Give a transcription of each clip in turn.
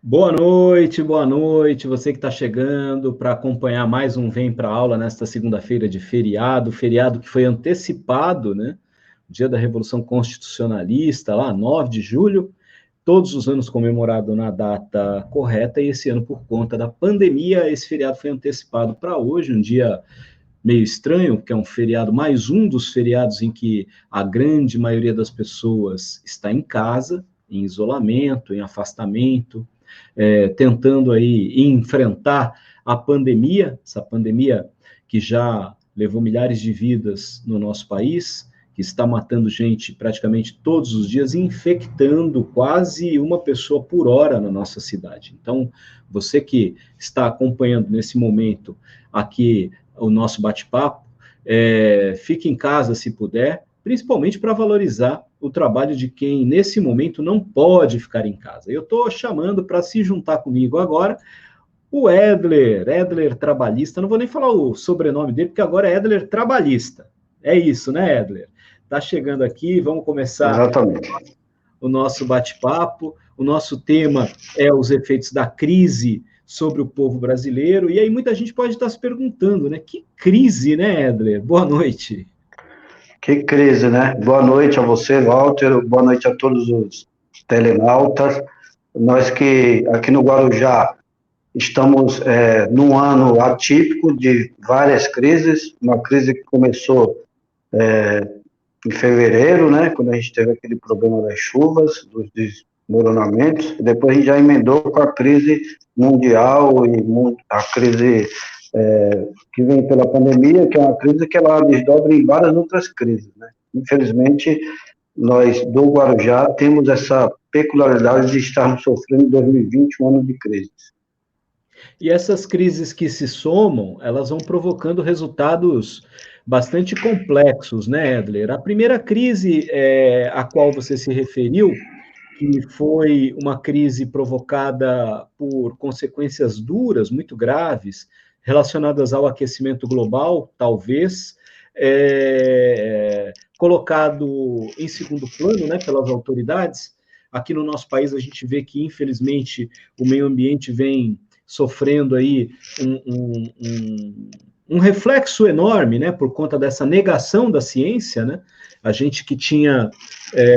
Boa noite, você que está chegando para acompanhar mais um Vem para Aula nesta segunda-feira de feriado que foi antecipado, né? Dia da Revolução Constitucionalista, lá 9 de julho, todos os anos comemorado na data correta, e esse ano, por conta da pandemia, esse feriado foi antecipado para hoje, um dia meio estranho, porque é um feriado, mais um dos feriados em que a grande maioria das pessoas está em casa, em isolamento, em afastamento, tentando aí enfrentar a pandemia, essa pandemia que já levou milhares de vidas no nosso país, que está matando gente praticamente todos os dias, infectando quase uma pessoa por hora na nossa cidade. Então, você que está acompanhando nesse momento aqui o nosso bate-papo, fique em casa se puder, principalmente para valorizar o trabalho de quem, nesse momento, não pode ficar em casa. Eu estou chamando para se juntar comigo agora o Edler Trabalhista. Não vou nem falar o sobrenome dele, porque agora é Edler Trabalhista. É isso, né, Edler? Está chegando aqui, vamos começar Exatamente. o nosso bate-papo. O nosso tema é os efeitos da crise sobre o povo brasileiro. E aí muita gente pode estar se perguntando, né? Que crise, né, Edler? Boa noite. Que crise, né? Boa noite a você, Walter. Boa noite a todos os telenautas. Nós que aqui no Guarujá estamos num ano atípico de várias crises. Uma crise que começou em fevereiro, né? Quando a gente teve aquele problema das chuvas, dos desmoronamentos. Depois a gente já emendou com a crise mundial e a crise que vem pela pandemia, que é uma crise que ela desdobra em várias outras crises, né? Infelizmente, nós do Guarujá temos essa peculiaridade de estarmos sofrendo em 2020 um ano de crise. E essas crises que se somam, elas vão provocando resultados bastante complexos, né, Edler? A primeira crise a qual você se referiu, que foi uma crise provocada por consequências duras, muito graves, relacionadas ao aquecimento global, talvez, colocado em segundo plano, né, pelas autoridades. Aqui no nosso país a gente vê que, infelizmente, o meio ambiente vem sofrendo aí um reflexo enorme, né, por conta dessa negação da ciência, né? A gente que tinha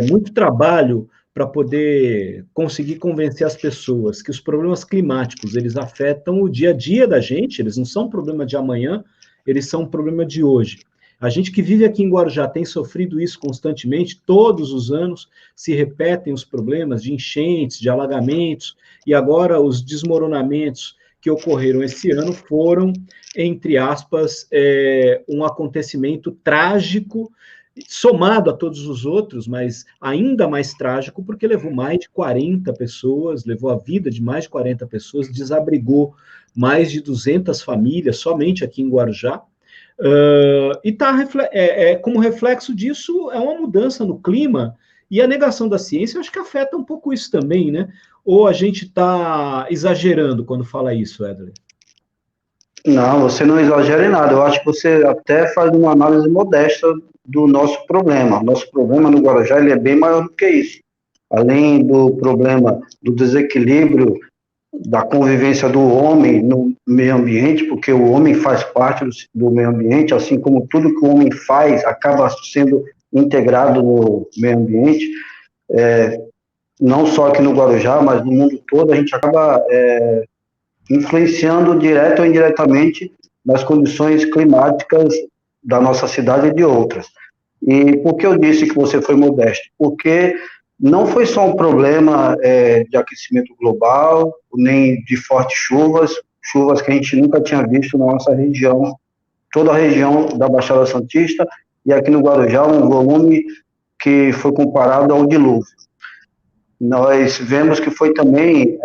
muito trabalho para poder conseguir convencer as pessoas que os problemas climáticos, eles afetam o dia a dia da gente, eles não são um problema de amanhã, eles são um problema de hoje. A gente que vive aqui em Guarujá tem sofrido isso constantemente, todos os anos se repetem os problemas de enchentes, de alagamentos, e agora os desmoronamentos que ocorreram esse ano foram, entre aspas, um acontecimento trágico, somado a todos os outros, mas ainda mais trágico, porque levou mais de 40 pessoas, levou a vida de mais de 40 pessoas, desabrigou mais de 200 famílias somente aqui em Guarujá. E como reflexo disso, é uma mudança no clima, e a negação da ciência, eu acho que afeta um pouco isso também, né? Ou a gente está exagerando quando fala isso, Edler? Não, você não exagera em nada. Eu acho que você até faz uma análise modesta do nosso problema. Nosso problema no Guarujá ele é bem maior do que isso. Além do problema do desequilíbrio da convivência do homem no meio ambiente, porque o homem faz parte do meio ambiente, assim como tudo que o homem faz acaba sendo integrado no meio ambiente, não só aqui no Guarujá, mas no mundo todo, a gente acaba influenciando direto ou indiretamente nas condições climáticas da nossa cidade e de outras. E por que eu disse que você foi modesto? Porque não foi só um problema de aquecimento global, nem de fortes chuvas, chuvas que a gente nunca tinha visto na nossa região, toda a região da Baixada Santista, e aqui no Guarujá um volume que foi comparado ao dilúvio. Nós vemos que foi também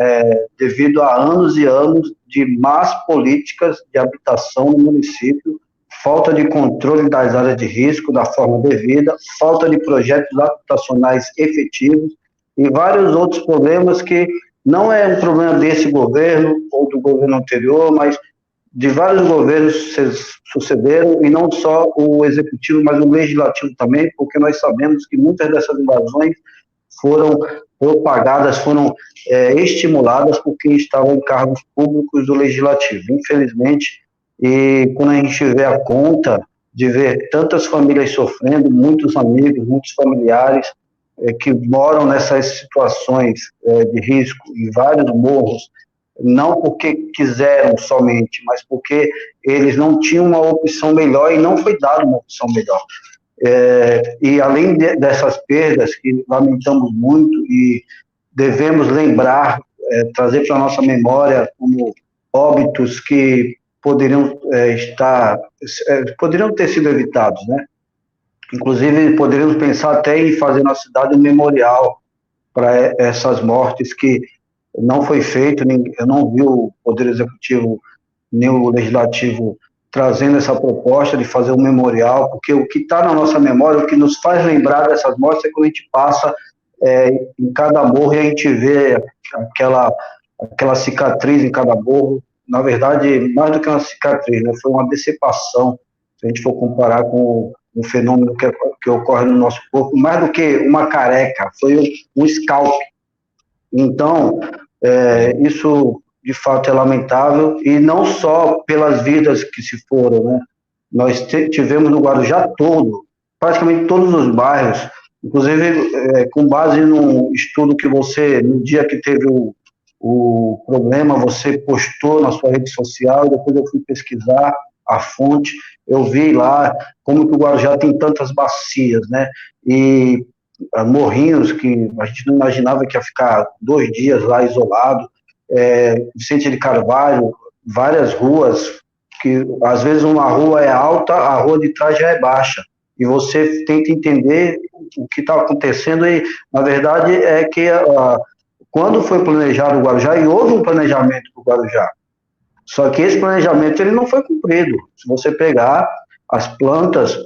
devido a anos e anos de más políticas de habitação no município, falta de controle das áreas de risco da forma devida, falta de projetos habitacionais efetivos e vários outros problemas que não é um problema desse governo ou do governo anterior, mas de vários governos sucederam, e não só o executivo, mas o legislativo também, porque nós sabemos que muitas dessas invasões foram propagadas, foram estimuladas por quem estava em cargos públicos do Legislativo. Infelizmente, e quando a gente vê a conta de ver tantas famílias sofrendo, muitos amigos, muitos familiares que moram nessas situações de risco em vários morros, não porque quiseram somente, mas porque eles não tinham uma opção melhor e não foi dada uma opção melhor. E além dessas perdas, que lamentamos muito e devemos lembrar, trazer para a nossa memória como óbitos que poderiam poderiam ter sido evitados, né? Inclusive, poderíamos pensar até em fazer na cidade um memorial para essas mortes que não foi feito, eu não vi o Poder Executivo nem o Legislativo trazendo essa proposta de fazer um memorial, porque o que está na nossa memória, o que nos faz lembrar dessas mortes é quando a gente passa em cada morro e a gente vê aquela cicatriz em cada morro. Na verdade, mais do que uma cicatriz, né, foi uma decepção, se a gente for comparar com um fenômeno que ocorre no nosso corpo, mais do que uma careca, foi um scalp. Então, isso de fato é lamentável, e não só pelas vidas que se foram, né? Nós tivemos no Guarujá todo, praticamente todos os bairros, inclusive com base num estudo que você, no dia que teve o problema, você postou na sua rede social, e depois eu fui pesquisar a fonte, eu vi lá como que o Guarujá tem tantas bacias, né? E morrinhos que a gente não imaginava que ia ficar 2 dias lá isolado, Vicente de Carvalho, várias ruas, que às vezes uma rua é alta, a rua de trás já é baixa, e você tenta entender o que está acontecendo, e na verdade é que quando foi planejado o Guarujá, e houve um planejamento para o Guarujá, só que esse planejamento ele não foi cumprido. Se você pegar as plantas,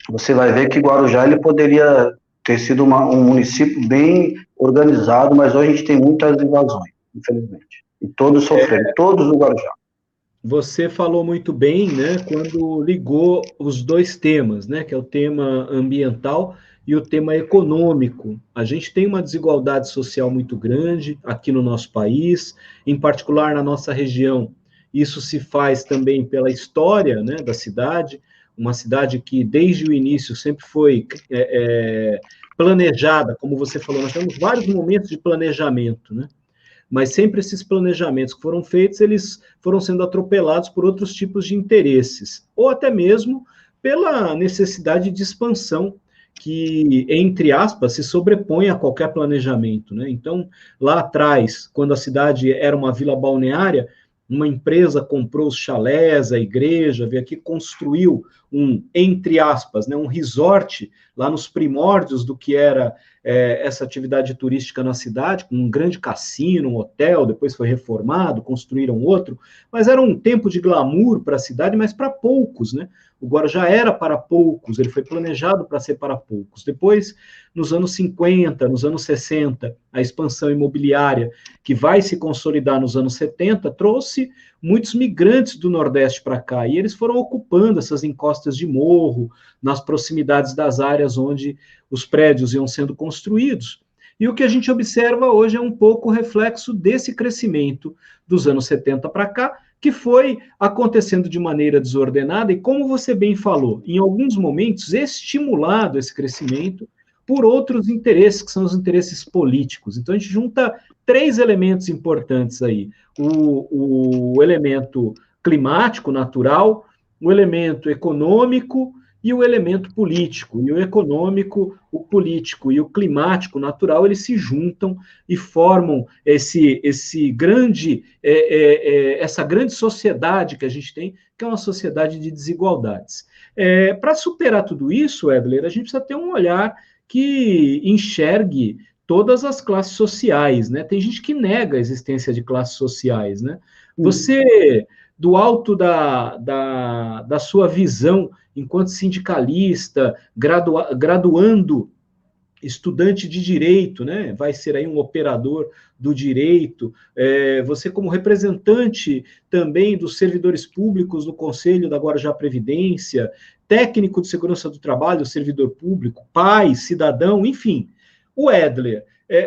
você vai ver que Guarujá ele poderia ter sido um município bem organizado, mas hoje a gente tem muitas invasões, infelizmente. E todos sofrendo, todos no Guarujá. Você falou muito bem, né, quando ligou os dois temas, né, que é o tema ambiental e o tema econômico. A gente tem uma desigualdade social muito grande aqui no nosso país, em particular na nossa região. Isso se faz também pela história, né, da cidade, uma cidade que desde o início sempre foi planejada, como você falou, nós temos vários momentos de planejamento, né? Mas sempre esses planejamentos que foram feitos, eles foram sendo atropelados por outros tipos de interesses, ou até mesmo pela necessidade de expansão que, entre aspas, se sobrepõe a qualquer planejamento, né? Então, lá atrás, quando a cidade era uma vila balneária, uma empresa comprou os chalés, a igreja, veio aqui, construiu entre aspas, né, um resort lá nos primórdios do que era essa atividade turística na cidade, com um grande cassino, um hotel, depois foi reformado, construíram outro, mas era um tempo de glamour para a cidade, mas para poucos, né? O Guarujá era para poucos, ele foi planejado para ser para poucos. Depois, nos anos 50, nos anos 60, a expansão imobiliária, que vai se consolidar nos anos 70, trouxe muitos migrantes do Nordeste para cá, e eles foram ocupando essas encostas de morro, nas proximidades das áreas onde os prédios iam sendo construídos. E o que a gente observa hoje é um pouco o reflexo desse crescimento dos anos 70 para cá, que foi acontecendo de maneira desordenada e, como você bem falou, em alguns momentos estimulado esse crescimento por outros interesses, que são os interesses políticos. Então, a gente junta 3 elementos importantes aí: o elemento climático, natural, o elemento econômico e o elemento político. E o econômico, o político e o climático natural, eles se juntam e formam essa grande sociedade que a gente tem, que é uma sociedade de desigualdades. Para superar tudo isso, Edler, a gente precisa ter um olhar que enxergue todas as classes sociais, né? Tem gente que nega a existência de classes sociais, né? Você, do alto da sua visão enquanto sindicalista, graduando, estudante de direito, né? Vai ser aí um operador do direito, você como representante também dos servidores públicos no Conselho da Guarujá Previdência, técnico de segurança do trabalho, servidor público, pai, cidadão, enfim. O Edler,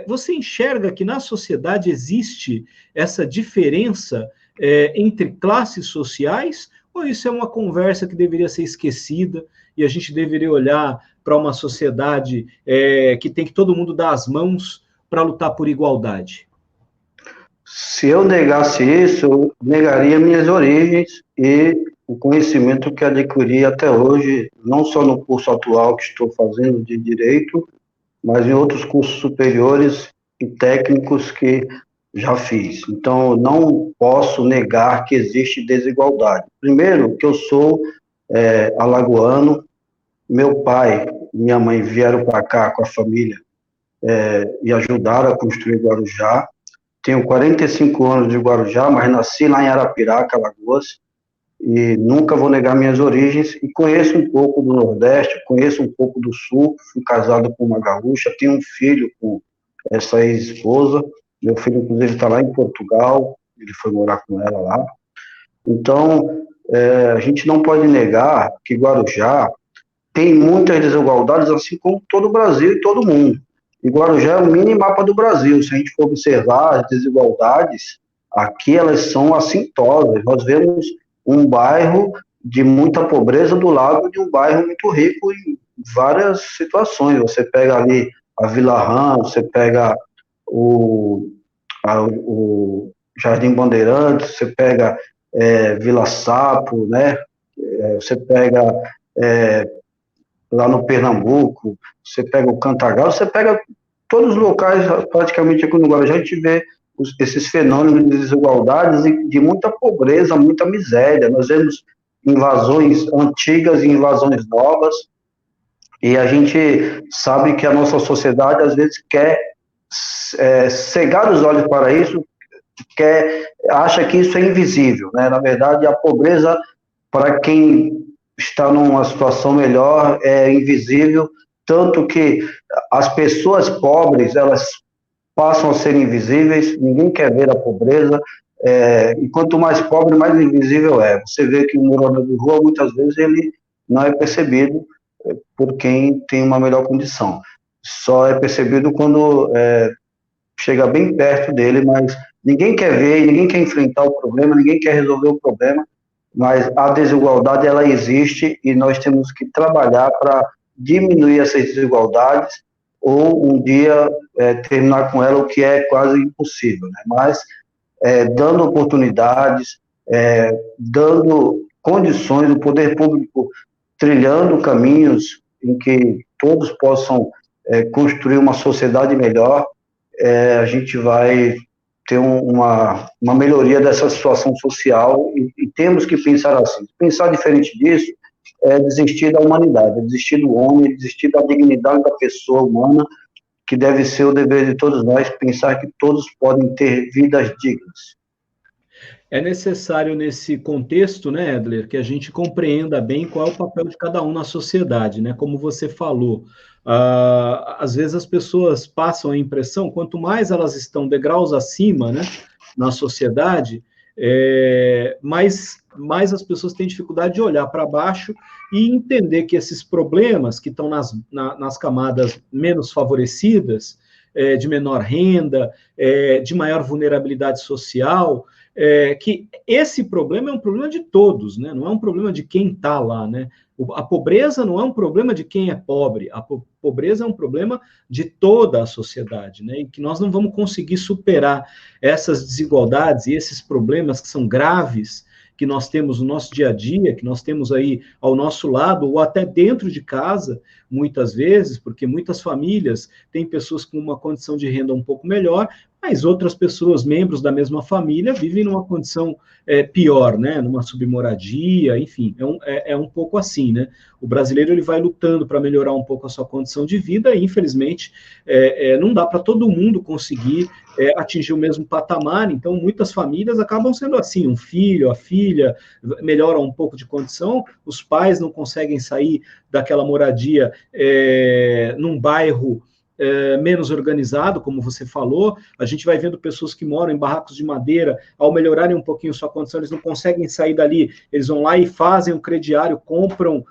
Você enxerga que na sociedade existe essa diferença entre classes sociais, ou isso é uma conversa que deveria ser esquecida e a gente deveria olhar para uma sociedade que tem que todo mundo dar as mãos para lutar por igualdade? Se eu negasse isso, eu negaria minhas origens e o conhecimento que adquiri até hoje, não só no curso atual que estou fazendo de Direito, mas em outros cursos superiores e técnicos que já fiz. Então, eu não posso negar que existe desigualdade. Primeiro, que eu sou alagoano, meu pai e minha mãe vieram para cá com a família e ajudaram a construir Guarujá. Tenho 45 anos de Guarujá, mas nasci lá em Arapiraca, Alagoas, e nunca vou negar minhas origens, e conheço um pouco do Nordeste, conheço um pouco do Sul, fui casado com uma gaúcha, tenho um filho com essa ex-esposa, meu filho, inclusive, está lá em Portugal, ele foi morar com ela lá. Então, a gente não pode negar que Guarujá tem muitas desigualdades, assim como todo o Brasil e todo mundo. E Guarujá é o mini mapa do Brasil. Se a gente for observar as desigualdades, aqui elas são assintosas. Nós vemos um bairro de muita pobreza do lado de um bairro muito rico em várias situações. Você pega ali a Vila Rã, você pega o Jardim Bandeirantes, você pega Vila Sapo, né? Você pega lá no Pernambuco, você pega o Cantagal, você pega todos os locais, praticamente aqui no Guarujá, a gente vê esses fenômenos de desigualdades e de muita pobreza, muita miséria. Nós vemos invasões antigas e invasões novas, e a gente sabe que a nossa sociedade, às vezes, quer cegar os olhos para isso, acha que isso é invisível, né? Na verdade, a pobreza, para quem está numa situação melhor, é invisível, tanto que as pessoas pobres, elas passam a ser invisíveis, ninguém quer ver a pobreza, e quanto mais pobre, mais invisível é. Você vê que o morador de rua, muitas vezes, ele não é percebido por quem tem uma melhor condição. Só é percebido quando chega bem perto dele, mas ninguém quer ver, ninguém quer enfrentar o problema, ninguém quer resolver o problema, mas a desigualdade, ela existe e nós temos que trabalhar para diminuir essas desigualdades ou um dia terminar com ela, o que é quase impossível, né? Mas dando oportunidades, dando condições, o poder público trilhando caminhos em que todos possam construir uma sociedade melhor, a gente vai ter uma melhoria dessa situação social e temos que pensar assim. Pensar diferente disso é desistir da humanidade, é desistir do homem, é desistir da dignidade da pessoa humana, que deve ser o dever de todos nós, pensar que todos podem ter vidas dignas. É necessário, nesse contexto, né, Edler, que a gente compreenda bem qual é o papel de cada um na sociedade, né? Como você falou, às vezes as pessoas passam a impressão, quanto mais elas estão degraus acima, né, na sociedade, mais as pessoas têm dificuldade de olhar para baixo e entender que esses problemas que estão nas camadas menos favorecidas, de menor renda, de maior vulnerabilidade social, que esse problema é um problema de todos, né? Não é um problema de quem está lá, né? A pobreza não é um problema de quem é pobre, a pobreza é um problema de toda a sociedade, né? E que nós não vamos conseguir superar essas desigualdades e esses problemas que são graves, que nós temos no nosso dia a dia, que nós temos aí ao nosso lado, ou até dentro de casa, muitas vezes, porque muitas famílias têm pessoas com uma condição de renda um pouco melhor, mas outras pessoas, membros da mesma família, vivem numa condição pior, né? Numa submoradia, enfim, é um pouco assim, né? O brasileiro ele vai lutando para melhorar um pouco a sua condição de vida e, infelizmente, não dá para todo mundo conseguir atingir o mesmo patamar, então muitas famílias acabam sendo assim, um filho, a filha melhora um pouco de condição, os pais não conseguem sair daquela moradia num bairro menos organizado, como você falou. A gente vai vendo pessoas que moram em barracos de madeira, ao melhorarem um pouquinho sua condição, eles não conseguem sair dali, eles vão lá e fazem um crediário, compram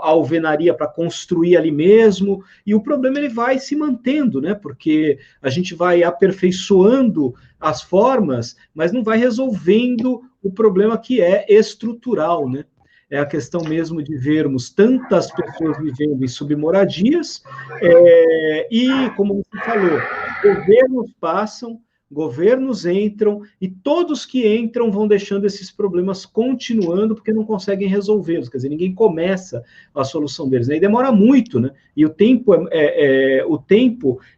a alvenaria para construir ali mesmo, e o problema ele vai se mantendo, né? Porque a gente vai aperfeiçoando as formas, mas não vai resolvendo o problema que é estrutural, né? É a questão mesmo de vermos tantas pessoas vivendo em submoradias, e, como você falou, governos passam, governos entram, e todos que entram vão deixando esses problemas continuando, porque não conseguem resolvê-los, quer dizer, ninguém começa a solução deles, né? E demora muito, né? E o tempo,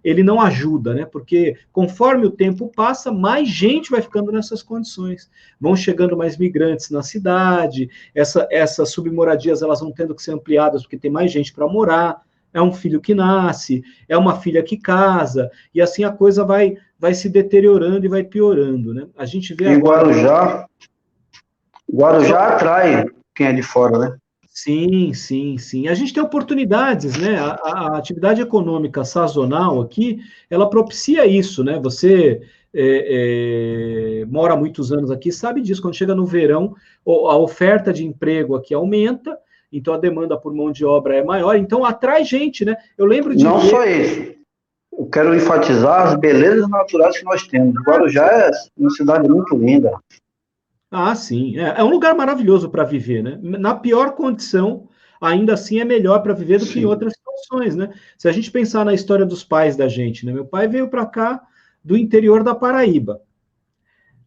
ele não ajuda, né? Porque conforme o tempo passa, mais gente vai ficando nessas condições, vão chegando mais migrantes na cidade, essas submoradias, elas vão tendo que ser ampliadas, porque tem mais gente para morar, é um filho que nasce, é uma filha que casa, e assim a coisa vai se deteriorando e vai piorando, né? A gente vê e agora... Guarujá atrai quem é de fora, né? Sim, sim, sim. A gente tem oportunidades, né? A atividade econômica sazonal aqui, ela propicia isso, né? Você mora há muitos anos aqui, sabe disso. Quando chega no verão, a oferta de emprego aqui aumenta, então a demanda por mão de obra é maior, então atrai gente, né? Eu lembro de Não só isso. Eu quero enfatizar as belezas naturais que nós temos. Guarujá é uma cidade muito linda. Ah, sim. É um lugar maravilhoso para viver, né? Na pior condição, ainda assim é melhor para viver do que em outras situações, né? Se a gente pensar na história dos pais da gente, né? Meu pai veio para cá do interior da Paraíba.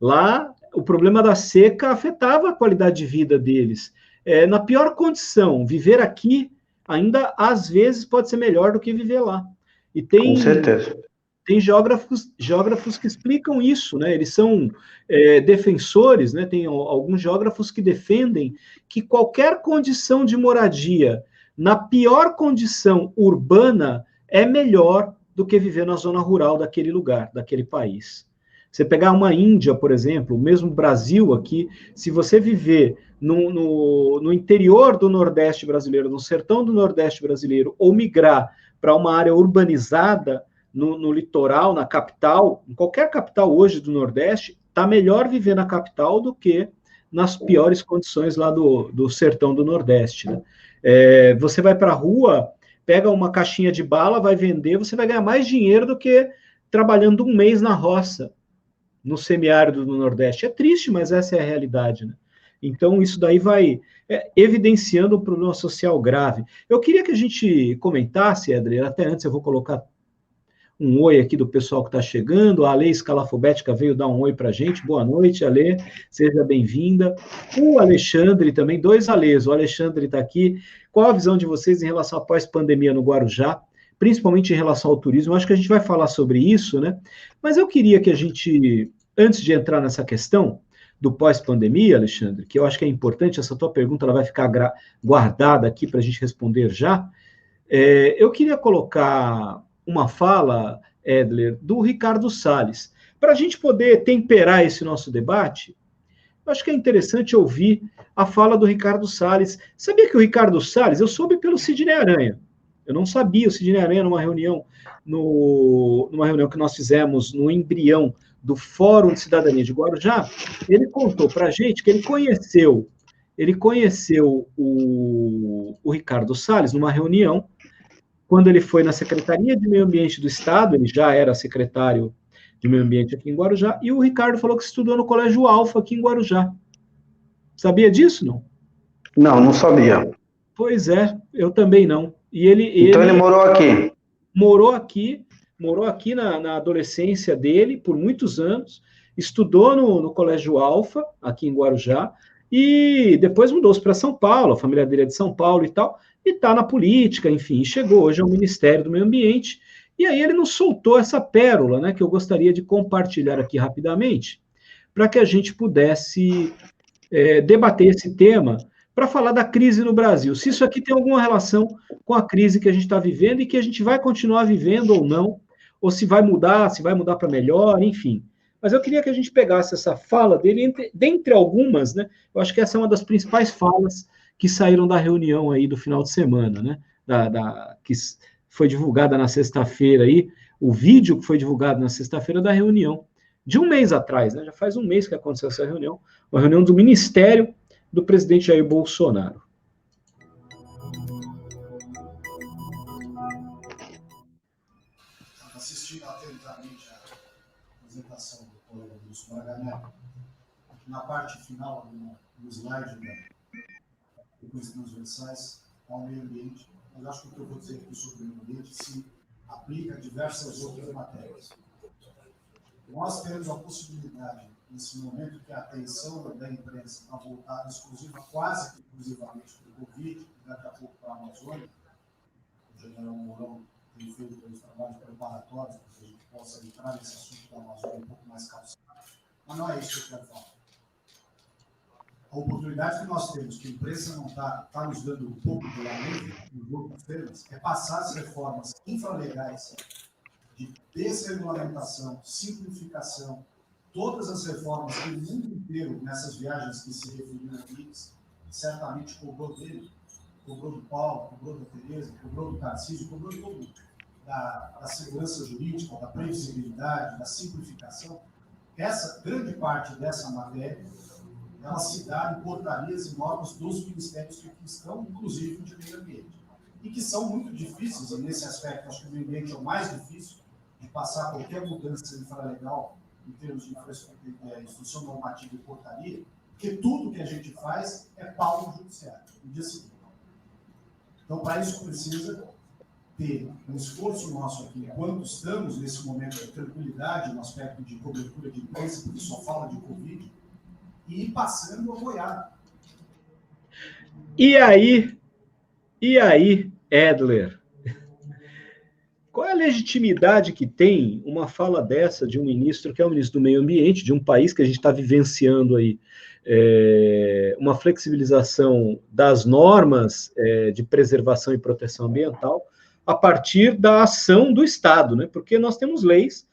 Lá, o problema da seca afetava a qualidade de vida deles. Na pior condição, viver aqui ainda às vezes pode ser melhor do que viver lá. E Com certeza. tem geógrafos que explicam isso, né? Eles são defensores, né? Tem alguns geógrafos que defendem que qualquer condição de moradia, na pior condição urbana, é melhor do que viver na zona rural daquele lugar, daquele país. Você pegar uma Índia, por exemplo, o mesmo Brasil aqui, se você viver no interior do Nordeste brasileiro, no sertão do Nordeste brasileiro, ou migrar para uma área urbanizada, no litoral, na capital, em qualquer capital hoje do Nordeste, está melhor viver na capital do que nas piores condições lá do sertão do Nordeste, né? Você vai para a rua, pega uma caixinha de bala, vai vender, você vai ganhar mais dinheiro do que trabalhando um mês na roça, no semiárido do Nordeste. É triste, mas essa é a realidade, né? Então, isso daí vai evidenciando um problema social grave. Eu queria que a gente comentasse, Edler, até antes eu vou colocar um oi aqui do pessoal que está chegando. A Ale Escalafobética veio dar um oi para a gente. Boa noite, Ale, seja bem-vinda. O Alexandre também, 2 Alês, o Alexandre está aqui. Qual a visão de vocês em relação à pós-pandemia no Guarujá, principalmente em relação ao turismo? Eu acho que a gente vai falar sobre isso, né? Mas eu queria que a gente, antes de entrar nessa questão do pós-pandemia, Alexandre, que eu acho que é importante, essa tua pergunta ela vai ficar guardada aqui para a gente responder já. Eu queria colocar uma fala, Edler, do Ricardo Salles. Para a gente poder temperar esse nosso debate, eu acho que é interessante ouvir a fala do Ricardo Salles. Sabia que o Ricardo Salles, eu soube pelo Sidney Aranha. Eu não sabia, o Sidney Aranha, numa reunião que nós fizemos no embrião do Fórum de Cidadania de Guarujá, ele contou para a gente que ele conheceu o Ricardo Salles numa reunião, quando ele foi na Secretaria de Meio Ambiente do Estado, ele já era secretário de Meio Ambiente aqui em Guarujá, e o Ricardo falou que estudou no Colégio Alfa aqui em Guarujá. Sabia disso, não? Não, não sabia. Pois é, eu também não. E então ele morou aqui? Morou aqui na adolescência dele, por muitos anos, estudou no Colégio Alfa, aqui em Guarujá, e depois mudou-se para São Paulo, a família dele é de São Paulo e tal, e está na política, enfim, chegou hoje ao Ministério do Meio Ambiente, e aí ele nos soltou essa pérola, né, que eu gostaria de compartilhar aqui rapidamente, para que a gente pudesse debater esse tema, para falar da crise no Brasil, se isso aqui tem alguma relação com a crise que a gente está vivendo e que a gente vai continuar vivendo ou não, ou se vai mudar para melhor, enfim. Mas eu queria que a gente pegasse essa fala dele, dentre algumas, né, eu acho que essa é uma das principais falas que saíram da reunião aí do final de semana, né? Que foi divulgada na sexta-feira aí, o vídeo que foi divulgado na sexta-feira da reunião de um mês atrás, né? Já faz um mês que aconteceu essa reunião, uma reunião do Ministério do presidente Jair Bolsonaro. Assistindo atentamente a apresentação do colega Lúcio Braga Neto, na parte final do slide dos transversais ao meio ambiente, mas acho que o que eu vou dizer aqui sobre o meio ambiente se aplica a diversas outras matérias. Nós temos a possibilidade, nesse momento, que a atenção da imprensa está voltada quase que exclusivamente para o Covid, e daqui a pouco para a Amazônia. O general Mourão tem feito os trabalhos preparatórios para que a gente possa entrar nesse assunto da Amazônia um pouco mais calçado. Mas não é isso que eu quero falar. A oportunidade que nós temos, que a imprensa não está nos dando um pouco de lamento nos outros temas, é passar as reformas infralegais de desregulamentação, simplificação, todas as reformas que o mundo inteiro, nessas viagens que se referiram aqui, certamente cobrou dele, cobrou do Paulo, cobrou da Tereza, cobrou do Tarcísio, cobrou de todo mundo. Da segurança jurídica, da previsibilidade, da simplificação. Essa grande parte dessa matéria, ela se dá em portarias e normas dos ministérios que aqui estão, inclusive de meio ambiente. E que são muito difíceis, e nesse aspecto, acho que o meio ambiente é o mais difícil, de passar qualquer mudança infralegal em termos de instrução normativa e portaria, porque tudo que a gente faz é pauta no judiciário, no dia seguinte. Então, para isso, precisa ter um esforço nosso aqui, enquanto estamos nesse momento de tranquilidade, no aspecto de cobertura de imprensa, porque só fala de Covid, e ir passando a boiada. E aí, Edler? Qual é a legitimidade que tem uma fala dessa de um ministro, que é o ministro do Meio Ambiente, de um país que a gente está vivenciando aí, uma flexibilização das normas de preservação e proteção ambiental a partir da ação do Estado, né? Porque nós temos leis,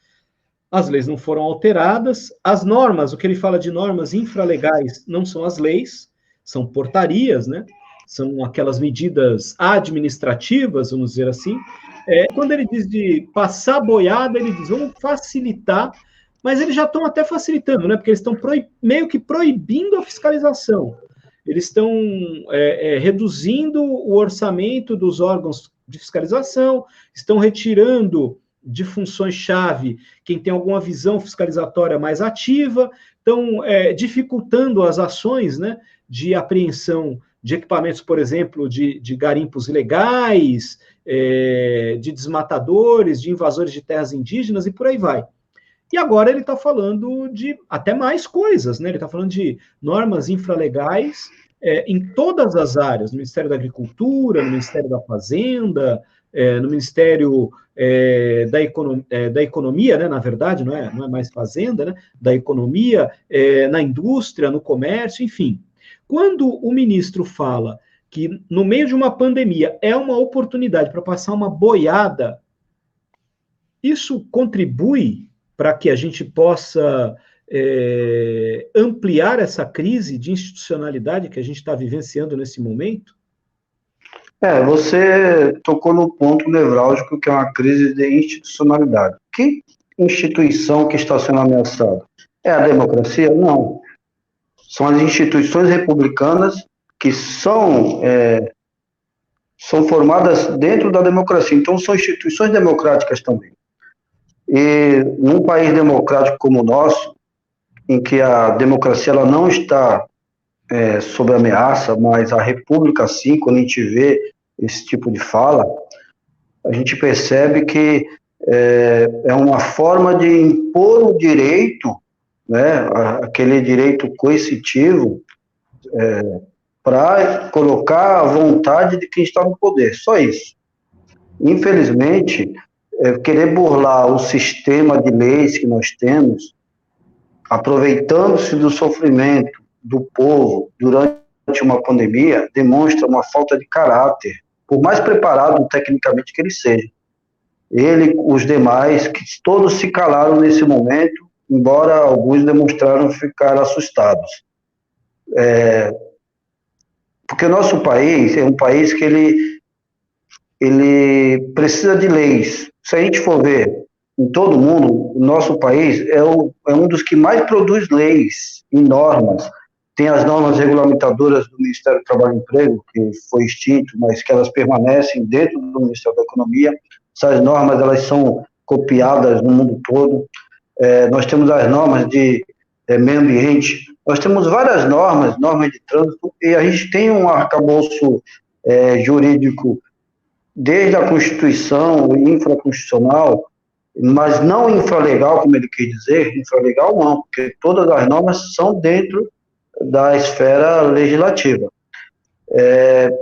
as leis não foram alteradas, as normas, o que ele fala de normas infralegais, não são as leis, são portarias, né? São aquelas medidas administrativas, vamos dizer assim. Quando ele diz de passar boiada, ele diz, vamos facilitar, mas eles já estão até facilitando, né? Porque eles estão meio que proibindo a fiscalização. Eles estão reduzindo o orçamento dos órgãos de fiscalização, estão retirando de funções-chave quem tem alguma visão fiscalizatória mais ativa, estão dificultando as ações, né, de apreensão de equipamentos, por exemplo, de garimpos ilegais, de desmatadores, de invasores de terras indígenas e por aí vai. E agora ele está falando de até mais coisas, né? Ele está falando de normas infralegais em todas as áreas, no Ministério da Agricultura, no Ministério da Fazenda, no Ministério da Economia, né? Na verdade, não é mais Fazenda, né? Da Economia, na indústria, no comércio, enfim. Quando o ministro fala que no meio de uma pandemia é uma oportunidade para passar uma boiada, isso contribui para que a gente possa ampliar essa crise de institucionalidade que a gente está vivenciando nesse momento? Você tocou no ponto nevrálgico, que é uma crise de institucionalidade. Que instituição que está sendo ameaçada? É a democracia? Não. São as instituições republicanas que são formadas dentro da democracia. Então, são instituições democráticas também. E num país democrático como o nosso, em que a democracia ela não está sob ameaça, mas a república sim, quando a gente vê esse tipo de fala, a gente percebe que é uma forma de impor o direito, né, aquele direito coercitivo, para colocar a vontade de quem está no poder, só isso. Infelizmente, querer burlar o sistema de leis que nós temos, aproveitando-se do sofrimento do povo durante uma pandemia, demonstra uma falta de caráter, por mais preparado tecnicamente que ele seja. Ele, os demais, que todos se calaram nesse momento, embora alguns demonstraram ficar assustados. Porque o nosso país é um país que ele ele precisa de leis. Se a gente for ver em todo mundo, o nosso país é um dos que mais produz leis e normas. Tem as normas regulamentadoras do Ministério do Trabalho e Emprego, que foi extinto, mas que elas permanecem dentro do Ministério da Economia. Essas normas, elas são copiadas no mundo todo. Nós temos as normas de meio ambiente, nós temos várias normas de trânsito, e a gente tem um arcabouço jurídico desde a Constituição e infraconstitucional, mas não infralegal, como ele quis dizer, infralegal não, porque todas as normas são dentro da esfera legislativa.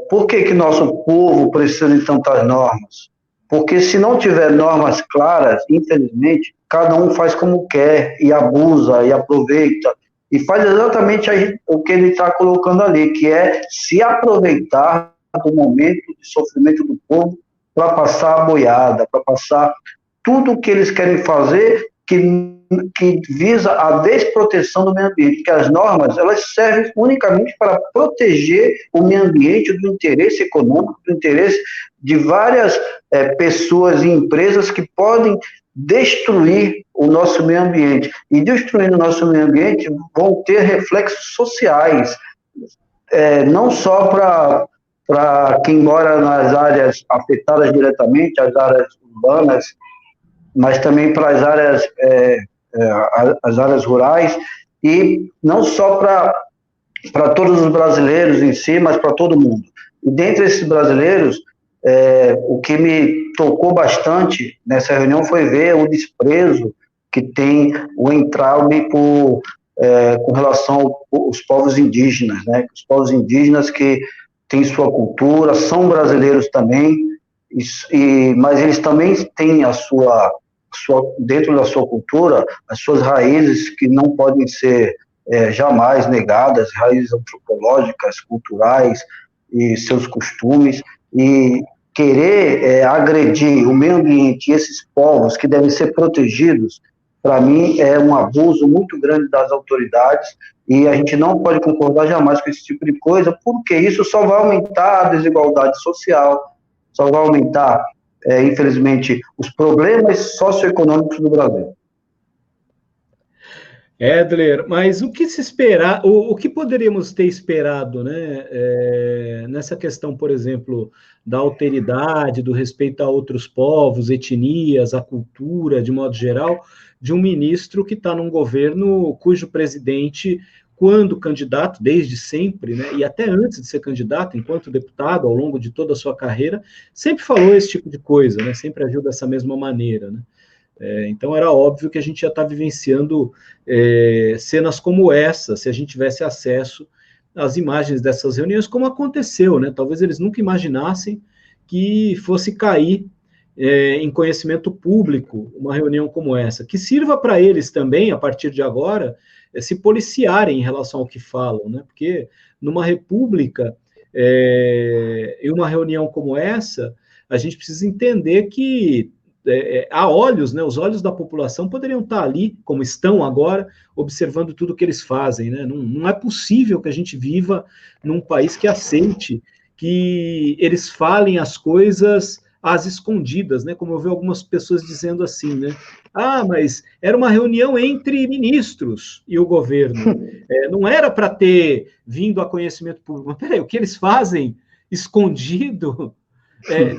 Por que nosso povo precisa de tantas normas? Porque se não tiver normas claras, infelizmente, cada um faz como quer, e abusa, e aproveita, e faz exatamente o que ele está colocando ali, que é se aproveitar do momento de sofrimento do povo para passar a boiada, para passar tudo o que eles querem fazer que visa a desproteção do meio ambiente, porque as normas, elas servem unicamente para proteger o meio ambiente do interesse econômico, do interesse de várias pessoas e empresas que podem destruir o nosso meio ambiente. E destruindo o nosso meio ambiente vão ter reflexos sociais, não só para quem mora nas áreas afetadas diretamente, as áreas urbanas, mas também para as áreas rurais, e não só para todos os brasileiros em si, mas para todo mundo. E dentre esses brasileiros, o que me tocou bastante nessa reunião foi ver o desprezo que tem o entrave com relação aos povos indígenas, né? Os povos indígenas que têm sua cultura, são brasileiros também, mas eles também têm dentro da sua cultura, as suas raízes que não podem ser jamais negadas, raízes antropológicas, culturais e seus costumes, e querer agredir o meio ambiente e esses povos que devem ser protegidos, para mim é um abuso muito grande das autoridades, e a gente não pode concordar jamais com esse tipo de coisa, porque isso só vai aumentar a desigualdade social, só vai aumentar, infelizmente, os problemas socioeconômicos do Brasil. Edler, mas o que se esperar, o que poderíamos ter esperado, né, nessa questão, por exemplo, da alteridade, do respeito a outros povos, etnias, a cultura, de modo geral, de um ministro que está num governo cujo presidente, quando candidato, desde sempre, né, e até antes de ser candidato, enquanto deputado, ao longo de toda a sua carreira, sempre falou esse tipo de coisa, né, sempre agiu dessa mesma maneira, né. Então era óbvio que a gente já está vivenciando cenas como essa, se a gente tivesse acesso às imagens dessas reuniões, como aconteceu, né? Talvez eles nunca imaginassem que fosse cair em conhecimento público uma reunião como essa, que sirva para eles também, a partir de agora, se policiarem em relação ao que falam, né? Porque numa república, em uma reunião como essa, a gente precisa entender que há olhos, né? Os olhos da população poderiam estar ali, como estão agora, observando tudo que eles fazem, né? Não é possível que a gente viva num país que aceite que eles falem as coisas às escondidas, né? Como eu vi algumas pessoas dizendo assim, né? Ah, mas era uma reunião entre ministros e o governo. Não era para ter vindo a conhecimento público. Mas peraí, o que eles fazem escondido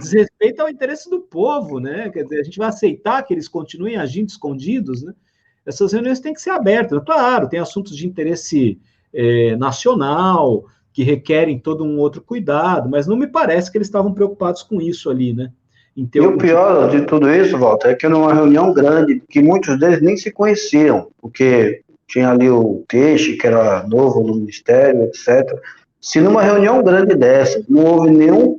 diz respeito ao interesse do povo, né? Quer dizer, a gente vai aceitar que eles continuem agindo escondidos, né? Essas reuniões têm que ser abertas. Claro, tem assuntos de interesse nacional que requerem todo um outro cuidado, mas não me parece que eles estavam preocupados com isso ali, né? E o pior de tudo isso, Walter, é que numa reunião grande, que muitos deles nem se conheciam, porque tinha ali o Teixe, que era novo no Ministério, etc. Se numa reunião grande dessa não houve nenhum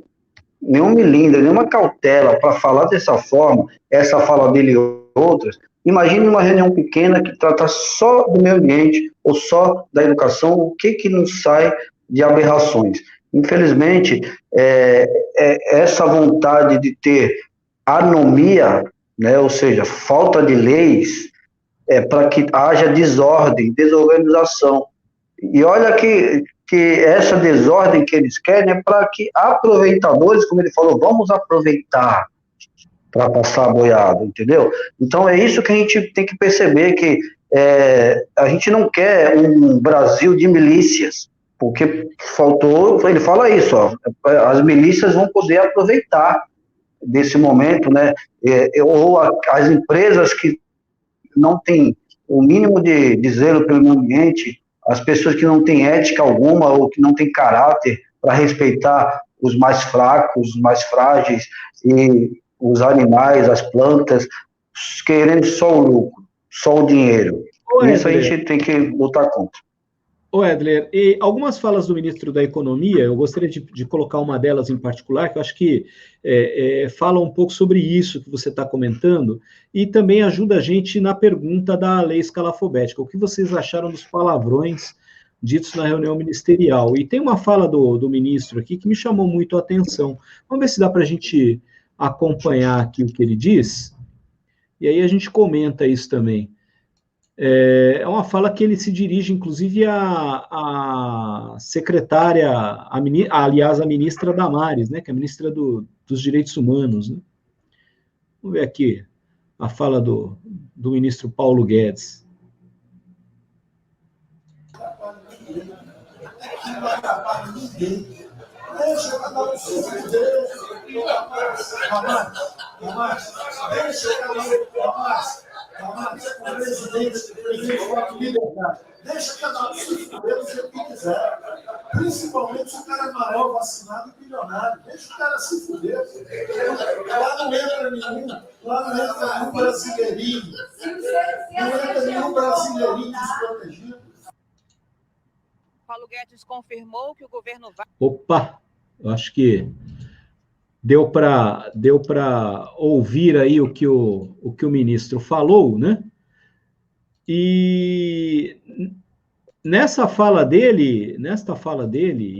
milindre, nenhuma cautela para falar dessa forma, essa fala dele e outras, imagine uma reunião pequena que trata só do meio ambiente ou só da educação, o que não sai de aberrações. Infelizmente, essa vontade de ter anomia, né, ou seja, falta de leis, para que haja desordem, desorganização. E olha que que essa desordem que eles querem é para que aproveitadores, como ele falou, vamos aproveitar para passar a boiada, entendeu? Então é isso que a gente tem que perceber, que a gente não quer um Brasil de milícias, porque faltou, ele fala isso, ó, as milícias vão poder aproveitar desse momento, né? Ou as empresas que não têm o mínimo de zelo pelo meio ambiente, as pessoas que não têm ética alguma ou que não têm caráter para respeitar os mais fracos, os mais frágeis, e os animais, as plantas, querendo só o lucro, só o dinheiro. Isso a gente tem que lutar contra. Ô, Edler, e algumas falas do ministro da Economia, eu gostaria de colocar uma delas em particular, que eu acho que fala um pouco sobre isso que você está comentando, e também ajuda a gente na pergunta da lei escalafobética. O que vocês acharam dos palavrões ditos na reunião ministerial? E tem uma fala do ministro aqui que me chamou muito a atenção. Vamos ver se dá para a gente acompanhar aqui o que ele diz, e aí a gente comenta isso também. É uma fala que ele se dirige, inclusive, à secretária, aliás, a ministra Damares, né, que é a ministra dos Direitos Humanos. Né? Vamos ver aqui a fala do ministro Paulo Guedes. Deixa cada um se fuder. Deixa cada um. O presidente fala de liberdade. Deixa cada um se fuder do jeito que quiser. Principalmente se o cara é maior, vacinado e milionário. Deixa o cara se fuder. Lá não entra nenhum brasileirinho. Não entra nenhum brasileirinho desprotegido. Paulo Guedes confirmou que o governo vai... Opa, eu acho que deu para ouvir aí o que o ministro falou, né? E nesta fala dele,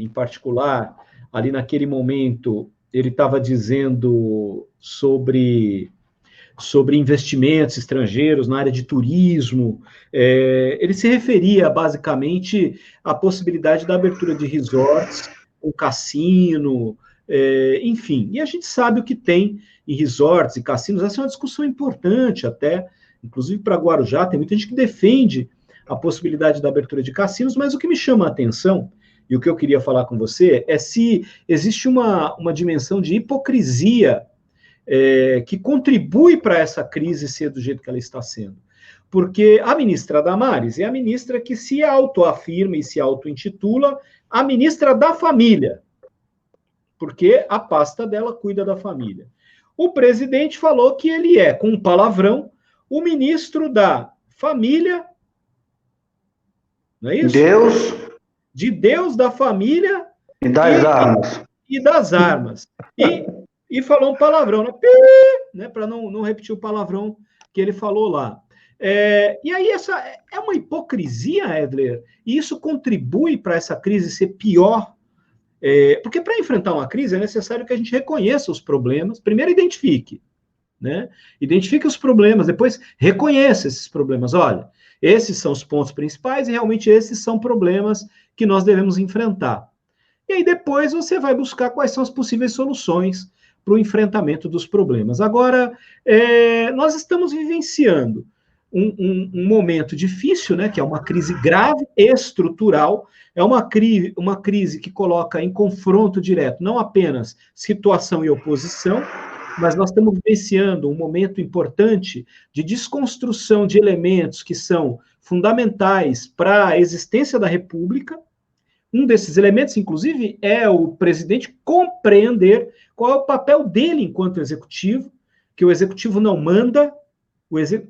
em particular, ali naquele momento, ele estava dizendo sobre investimentos estrangeiros na área de turismo, ele se referia basicamente à possibilidade da abertura de resorts, um cassino, enfim, e a gente sabe o que tem em resorts e cassinos. Essa é uma discussão importante até, inclusive para Guarujá, tem muita gente que defende a possibilidade da abertura de cassinos, mas o que me chama a atenção, e o que eu queria falar com você, é se existe uma dimensão de hipocrisia que contribui para essa crise ser do jeito que ela está sendo. Porque a ministra Damares é a ministra que se autoafirma e se auto-intitula a ministra da família, porque a pasta dela cuida da família. O presidente falou que ele é, com um palavrão, o ministro da família, não é isso? De Deus, da família e das armas. E das armas. E falou um palavrão, né, para não repetir o palavrão que ele falou lá. E aí essa é uma hipocrisia, Edler, e isso contribui para essa crise ser pior, porque para enfrentar uma crise é necessário que a gente reconheça os problemas, primeiro identifique, né? Identifique os problemas, depois reconheça esses problemas. Olha, esses são os pontos principais e realmente esses são problemas que nós devemos enfrentar. E aí depois você vai buscar quais são as possíveis soluções para o enfrentamento dos problemas. Agora, nós estamos vivenciando um momento difícil, né, que é uma crise grave, estrutural, é uma crise que coloca em confronto direto não apenas situação e oposição, mas nós estamos vivenciando um momento importante de desconstrução de elementos que são fundamentais para a existência da República. Um desses elementos, inclusive, é o presidente compreender qual é o papel dele enquanto executivo, que o executivo não manda,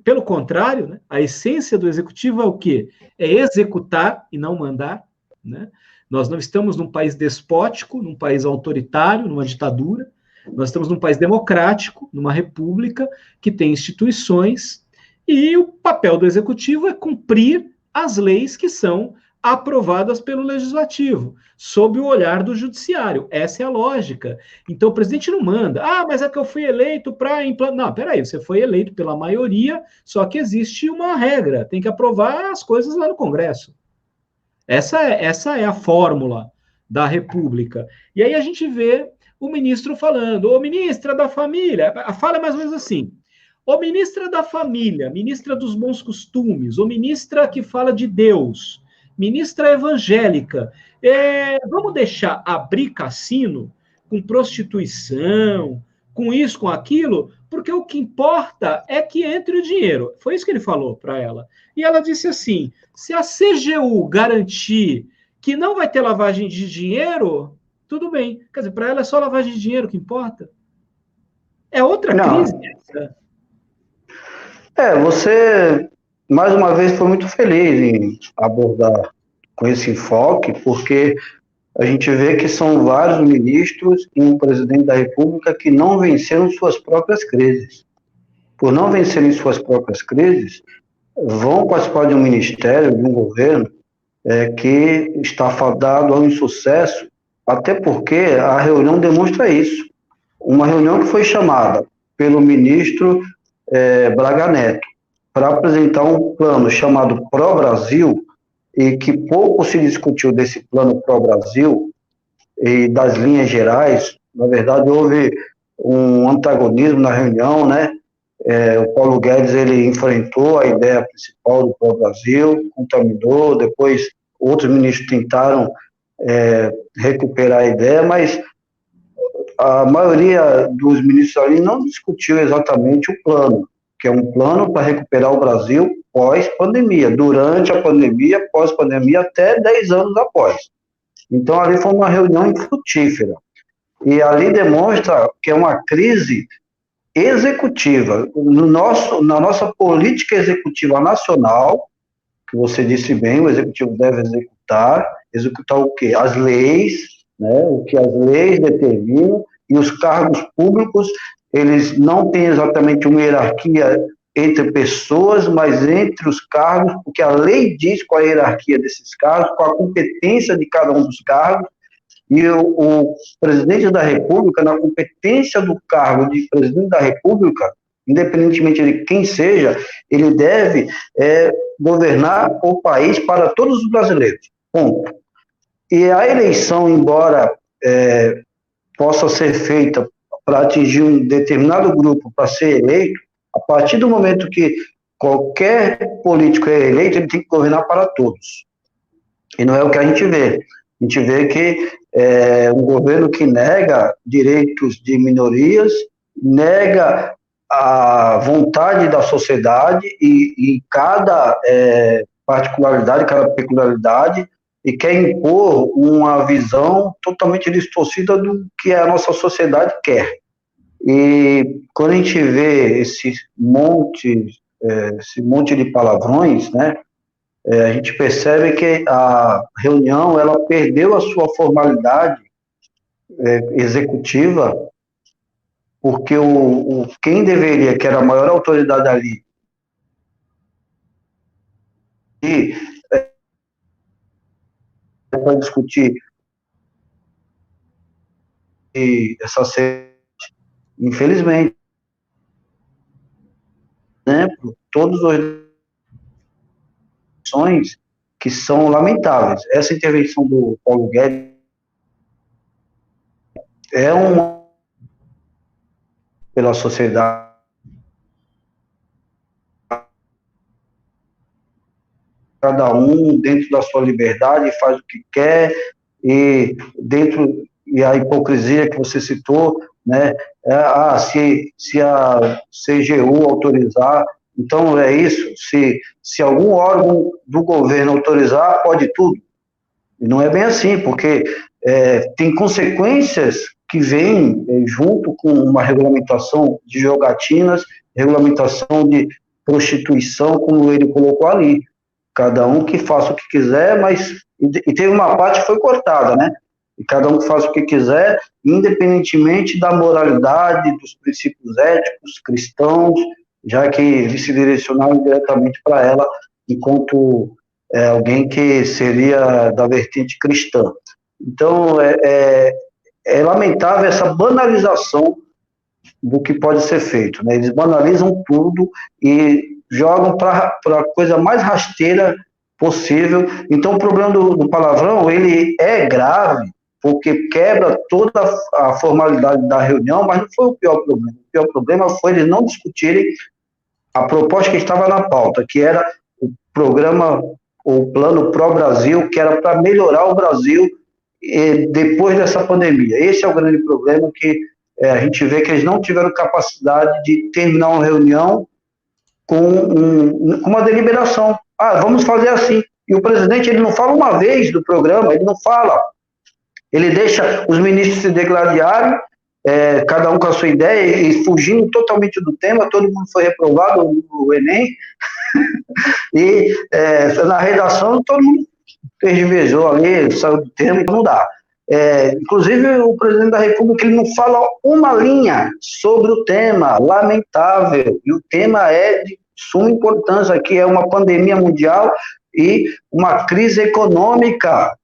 pelo contrário, né, a essência do executivo é o quê? É executar e não mandar. Né? Nós não estamos num país despótico, num país autoritário, numa ditadura, nós estamos num país democrático, numa república que tem instituições, e o papel do executivo é cumprir as leis que são aprovadas pelo legislativo, sob o olhar do judiciário. Essa é a lógica. Então, o presidente não manda. Ah, mas é que eu fui eleito para implantar... Não, peraí, você foi eleito pela maioria, só que existe uma regra, tem que aprovar as coisas lá no Congresso. Essa é a fórmula da República. E aí a gente vê o ministro falando, ô ministra da Família, a fala é mais ou menos assim, ô ministra da Família, ministra dos bons costumes, ô ministra que fala de Deus, ministra evangélica, vamos deixar abrir cassino com prostituição, com isso, com aquilo, porque o que importa é que entre o dinheiro. Foi isso que ele falou para ela. E ela disse assim, se a CGU garantir que não vai ter lavagem de dinheiro, tudo bem. Quer dizer, para ela é só lavagem de dinheiro que importa. É outra Não. crise essa. Você, mais uma vez, foi muito feliz em abordar com esse enfoque, porque a gente vê que são vários ministros e um presidente da República que não venceram suas próprias crises. Por não vencerem suas próprias crises, vão participar de um ministério, de um governo, que está fadado ao insucesso, até porque a reunião demonstra isso. Uma reunião que foi chamada pelo ministro Braga Neto para apresentar um plano chamado Pró-Brasil, e que pouco se discutiu desse plano Pró-Brasil e das linhas gerais. Na verdade, houve um antagonismo na reunião, né? O Paulo Guedes, ele enfrentou a ideia principal do Pró-Brasil, contaminou, depois outros ministros tentaram recuperar a ideia, mas a maioria dos ministros ali não discutiu exatamente o plano, que é um plano para recuperar o Brasil pós-pandemia, durante a pandemia, pós-pandemia, até 10 anos após. Então, ali foi uma reunião infrutífera. E ali demonstra que é uma crise executiva. Na nossa política executiva nacional, que você disse bem, o executivo deve executar o quê? As leis, né? O que as leis determinam, e os cargos públicos, eles não têm exatamente uma hierarquia entre pessoas, mas entre os cargos, porque a lei diz qual é a hierarquia desses cargos, qual a competência de cada um dos cargos, e o presidente da República, na competência do cargo de presidente da República, independentemente de quem seja, ele deve governar o país para todos os brasileiros, ponto. E a eleição, embora possa ser feita para atingir um determinado grupo para ser eleito, a partir do momento que qualquer político é eleito, ele tem que governar para todos. E não é o que a gente vê. A gente vê que um governo que nega direitos de minorias, nega a vontade da sociedade e cada particularidade, cada peculiaridade, e quer impor uma visão totalmente distorcida do que a nossa sociedade quer. E quando a gente vê esse monte de palavrões, né, a gente percebe que a reunião ela perdeu a sua formalidade executiva, porque quem deveria, que era a maior autoridade ali, para discutir essa série, infelizmente, exemplo, todas as ações que são lamentáveis. Essa intervenção do Paulo Guedes é uma pela sociedade, cada um dentro da sua liberdade faz o que quer, e a hipocrisia que você citou, né? Se a CGU autorizar, então é isso, se algum órgão do governo autorizar, pode tudo. E não é bem assim, porque tem consequências que vêm junto com uma regulamentação de jogatinas, regulamentação de prostituição, como ele colocou ali. Cada um que faça o que quiser, mas... E teve uma parte que foi cortada, né? E cada um que faça o que quiser, independentemente da moralidade, dos princípios éticos, cristãos, já que eles se direcionaram diretamente para ela, enquanto alguém que seria da vertente cristã. Então, é lamentável essa banalização do que pode ser feito, né? Eles banalizam tudo e jogam para a coisa mais rasteira possível. Então, o problema do palavrão, ele é grave, porque quebra toda a formalidade da reunião, mas não foi o pior problema. O pior problema foi eles não discutirem a proposta que estava na pauta, que era o programa, o plano Pró-Brasil, que era para melhorar o Brasil depois dessa pandemia. Esse é o grande problema, que a gente vê que eles não tiveram capacidade de terminar uma reunião com uma deliberação. Vamos fazer assim. E o presidente, ele não fala uma vez do programa, ele não fala. Ele deixa os ministros se degladiarem, cada um com a sua ideia, e fugindo totalmente do tema. Todo mundo foi reprovado no Enem, e na redação todo mundo tergiversou ali, saiu do tema, e não dá. Inclusive, o presidente da República, ele não fala uma linha sobre o tema, lamentável, e o tema é de suma importância, que é uma pandemia mundial e uma crise econômica,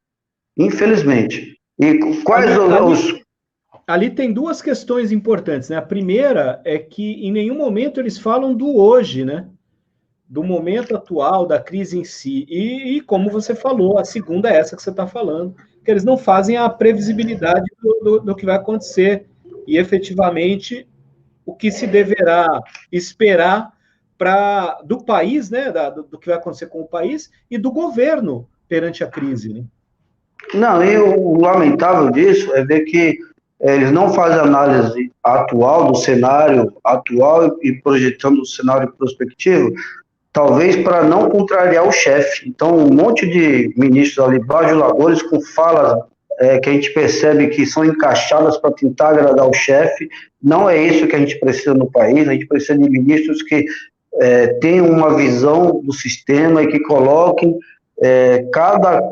infelizmente. E quais Ali tem duas questões importantes, né? A primeira é que em nenhum momento eles falam do hoje, né? Do momento atual, da crise em si. E como você falou, a segunda é essa que você está falando, que eles não fazem a previsibilidade do que vai acontecer e, efetivamente, o que se deverá esperar do país, né, do que vai acontecer com o país e do governo perante a crise, né? Não, e o lamentável disso é ver que eles não fazem análise atual do cenário atual e projetando o cenário prospectivo, talvez para não contrariar o chefe. Então, um monte de ministros ali, bajuladores, com falas que a gente percebe que são encaixadas para tentar agradar o chefe. Não é isso que a gente precisa no país. A gente precisa de ministros que tenham uma visão do sistema e que coloquem cada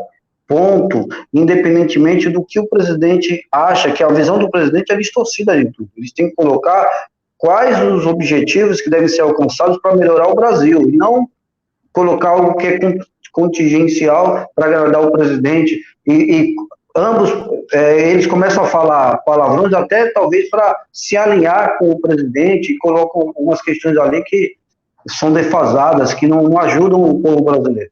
ponto, independentemente do que o presidente acha, que a visão do presidente é distorcida de tudo. Eles têm que colocar quais os objetivos que devem ser alcançados para melhorar o Brasil, e não colocar algo que é contingencial para agradar o presidente. E ambos, eles começam a falar palavrões até talvez para se alinhar com o presidente, e colocam algumas questões ali que são defasadas, que não ajudam o povo brasileiro.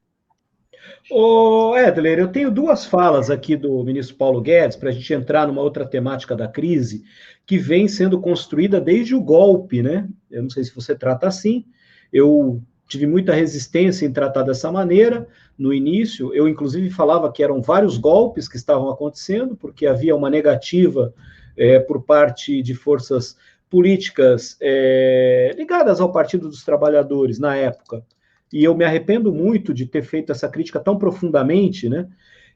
Ô, Edler, eu tenho duas falas aqui do ministro Paulo Guedes, para a gente entrar numa outra temática da crise, que vem sendo construída desde o golpe, né? Eu não sei se você trata assim, eu tive muita resistência em tratar dessa maneira no início. Eu, inclusive, falava que eram vários golpes que estavam acontecendo, porque havia uma negativa por parte de forças políticas ligadas ao Partido dos Trabalhadores na época. E eu me arrependo muito de ter feito essa crítica tão profundamente, né?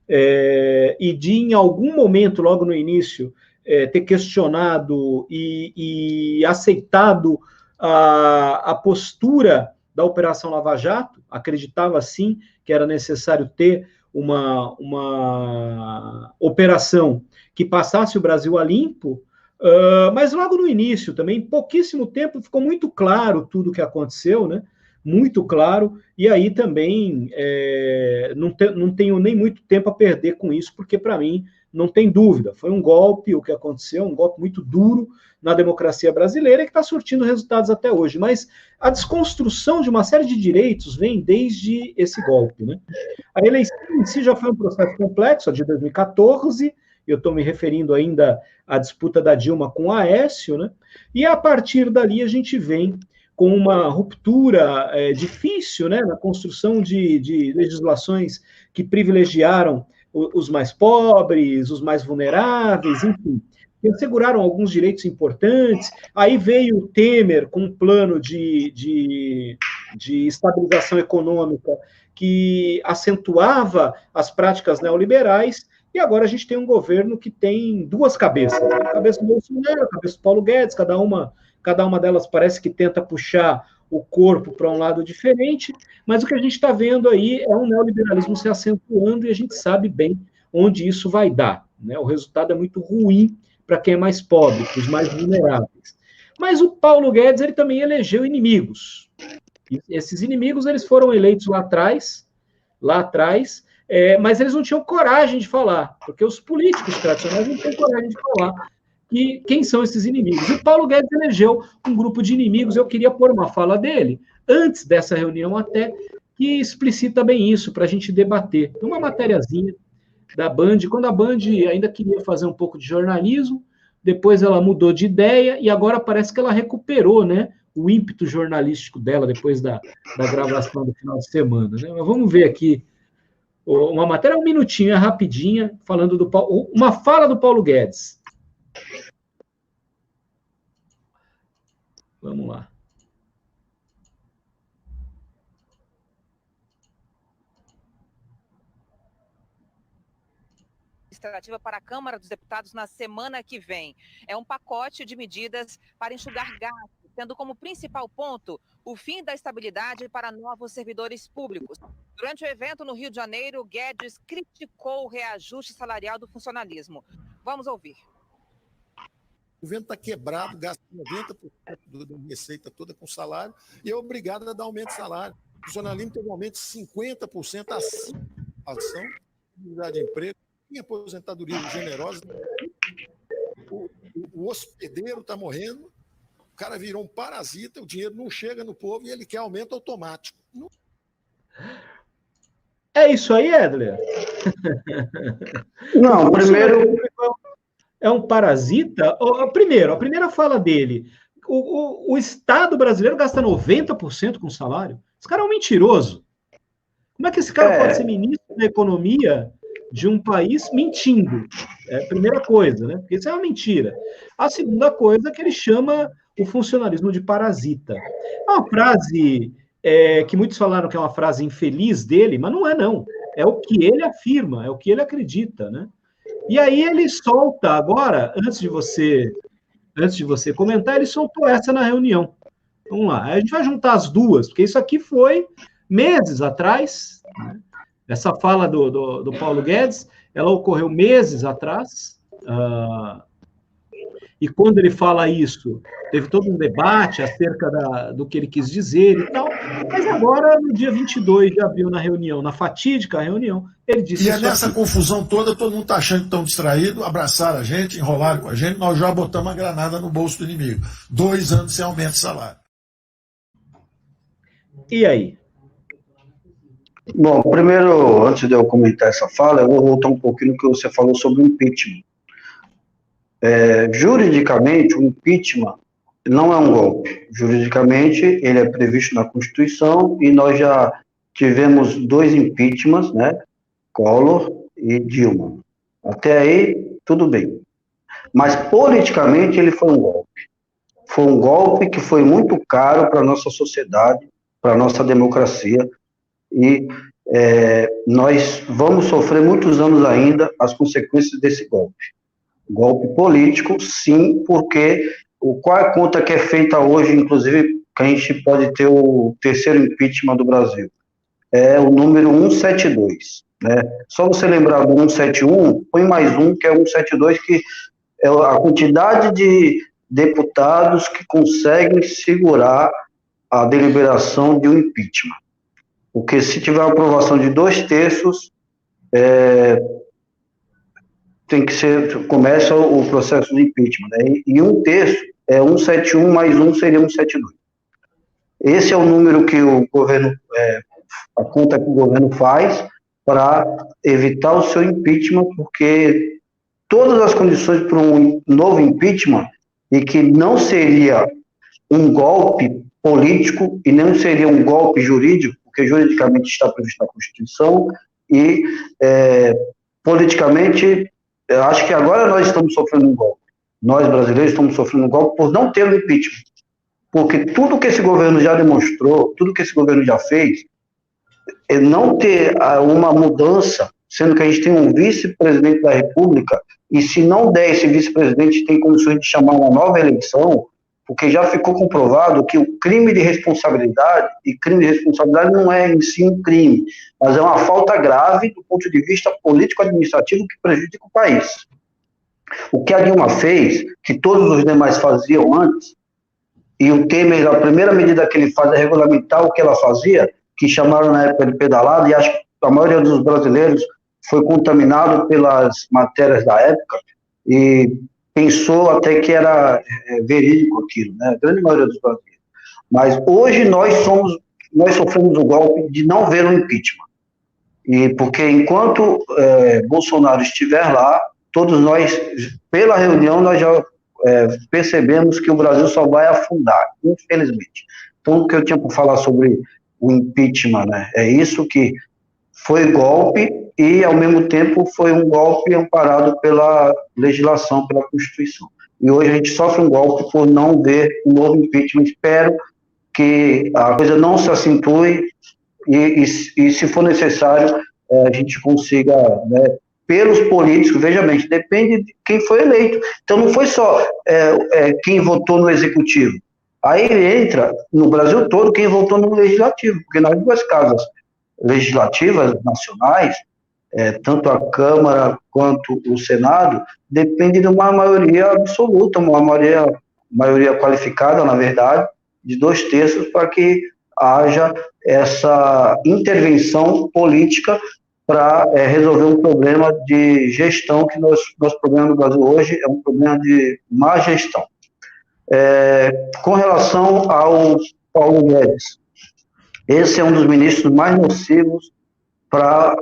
E de, em algum momento, logo no início, ter questionado e aceitado a postura da Operação Lava Jato. Acreditava, sim, que era necessário ter uma operação que passasse o Brasil a limpo, mas logo no início também, em pouquíssimo tempo, ficou muito claro tudo o que aconteceu, né? Muito claro, e aí também não tenho nem muito tempo a perder com isso, porque para mim não tem dúvida, foi um golpe o que aconteceu, um golpe muito duro na democracia brasileira, que está surtindo resultados até hoje, mas a desconstrução de uma série de direitos vem desde esse golpe, né? A eleição em si já foi um processo complexo, a de 2014, eu estou me referindo ainda à disputa da Dilma com o Aécio, né? E a partir dali a gente vem com uma ruptura difícil, né, na construção de legislações que privilegiaram os mais pobres, os mais vulneráveis, enfim, que asseguraram alguns direitos importantes. Aí veio o Temer com um plano de estabilização econômica que acentuava as práticas neoliberais, e agora a gente tem um governo que tem duas cabeças, a cabeça do Bolsonaro, a cabeça do Paulo Guedes, cada uma delas parece que tenta puxar o corpo para um lado diferente, mas o que a gente está vendo aí é um neoliberalismo se acentuando, e a gente sabe bem onde isso vai dar, né? O resultado é muito ruim para quem é mais pobre, para os mais vulneráveis. Mas o Paulo Guedes, ele também elegeu inimigos. E esses inimigos, eles foram eleitos lá atrás, mas eles não tinham coragem de falar, porque os políticos tradicionais não têm coragem de falar quem são esses inimigos. E o Paulo Guedes elegeu um grupo de inimigos. Eu queria pôr uma fala dele, antes dessa reunião até, que explicita bem isso, para a gente debater. Uma matériazinha da Band, quando a Band ainda queria fazer um pouco de jornalismo, depois ela mudou de ideia e agora parece que ela recuperou, né, o ímpeto jornalístico dela depois da gravação do final de semana. Né? Mas vamos ver aqui uma matéria, um minutinho, rapidinha, falando uma fala do Paulo Guedes. Vamos lá. Administrativa para a Câmara dos Deputados na semana que vem. É um pacote de medidas para enxugar gastos, tendo como principal ponto o fim da estabilidade para novos servidores públicos. Durante o evento no Rio de Janeiro, Guedes criticou o reajuste salarial do funcionalismo. Vamos ouvir. O governo está quebrado, gasta 90% da receita toda com salário e é obrigado a dar aumento de salário. O funcionalismo teve um aumento de 50% acima da inflação, de emprego, em aposentadoria generosa. O hospedeiro está morrendo, o cara virou um parasita, o dinheiro não chega no povo e ele quer aumento automático. É isso aí, Edler? Não, primeiro... É um parasita? Primeiro, a primeira fala dele, o Estado brasileiro gasta 90% com salário? Esse cara é um mentiroso. Como é que esse cara pode ser ministro da Economia de um país mentindo? É a primeira coisa, né? Porque isso é uma mentira. A segunda coisa é que ele chama o funcionalismo de parasita. É uma frase que muitos falaram que é uma frase infeliz dele, mas não é, não. É o que ele afirma, é o que ele acredita, né? E aí ele solta agora, antes de você comentar, ele soltou essa na reunião. Vamos lá, a gente vai juntar as duas, porque isso aqui foi meses atrás, né? Essa fala do Paulo Guedes, ela ocorreu meses atrás, e quando ele fala isso, teve todo um debate acerca do que ele quis dizer e tal, mas agora, no dia 22 de abril, na reunião, na fatídica reunião, ele disse... E é nessa confusão toda, todo mundo está achando que estão distraídos, abraçaram a gente, enrolaram com a gente, nós já botamos a granada no bolso do inimigo. 2 anos sem aumento de salário. E aí? Bom, primeiro, antes de eu comentar essa fala, eu vou voltar um pouquinho no que você falou sobre o impeachment. Juridicamente, o impeachment não é um golpe. Juridicamente, ele é previsto na Constituição e nós já tivemos 2 impeachments, né? Collor e Dilma. Até aí, tudo bem. Mas, politicamente, ele foi um golpe. Foi um golpe que foi muito caro para a nossa sociedade, para a nossa democracia, e nós vamos sofrer muitos anos ainda as consequências desse golpe. Golpe político, sim, porque qual é a conta que é feita hoje, inclusive, que a gente pode ter o 3º impeachment do Brasil? É o número 172, né? Só você lembrar do 171, põe mais um, que é 172, que é a quantidade de deputados que conseguem segurar a deliberação de um impeachment. Porque se tiver a aprovação de 2/3, começa o processo de impeachment, né? E 1/3 é 171 mais 1 seria 172. Esse é o número que o governo, a conta que o governo faz para evitar o seu impeachment, porque todas as condições para um novo impeachment, e que não seria um golpe político e não seria um golpe jurídico, porque juridicamente está previsto na Constituição, e politicamente, eu acho que agora nós estamos sofrendo um golpe. Nós, brasileiros, estamos sofrendo um golpe por não ter um impeachment. Porque tudo que esse governo já demonstrou, tudo que esse governo já fez, é não ter uma mudança, sendo que a gente tem um vice-presidente da República, e se não der esse vice-presidente, tem condições de chamar uma nova eleição, porque já ficou comprovado que o crime de responsabilidade, e crime de responsabilidade não é em si um crime, mas é uma falta grave do ponto de vista político-administrativo que prejudica o país. O que a Dilma fez, que todos os demais faziam antes, e o Temer, a primeira medida que ele faz é regulamentar o que ela fazia, que chamaram na época de pedalada, e acho que a maioria dos brasileiros foi contaminado pelas matérias da época, e pensou até que era verídico aquilo, né? A grande maioria dos brasileiros. Mas hoje nós somos nós sofremos o golpe de não ver o impeachment. E porque enquanto Bolsonaro estiver lá, todos nós, pela reunião, nós já percebemos que o Brasil só vai afundar, infelizmente. Então, o que eu tinha para falar sobre o impeachment, né, é isso, que foi golpe e, ao mesmo tempo, foi um golpe amparado pela legislação, pela Constituição. E hoje a gente sofre um golpe por não ver um novo impeachment. Espero que a coisa não se acentue e se for necessário, a gente consiga, né, pelos políticos, veja bem, depende de quem foi eleito. Então, não foi só quem votou no executivo. Aí entra, no Brasil todo, quem votou no legislativo, porque nas duas casas legislativas nacionais, tanto a Câmara quanto o Senado, depende de uma maioria absoluta, uma maioria qualificada, na verdade, de 2/3, para que haja essa intervenção política para resolver um problema de gestão, que nosso problema no Brasil hoje é um problema de má gestão. Com relação ao Paulo Guedes, esse é um dos ministros mais nocivos para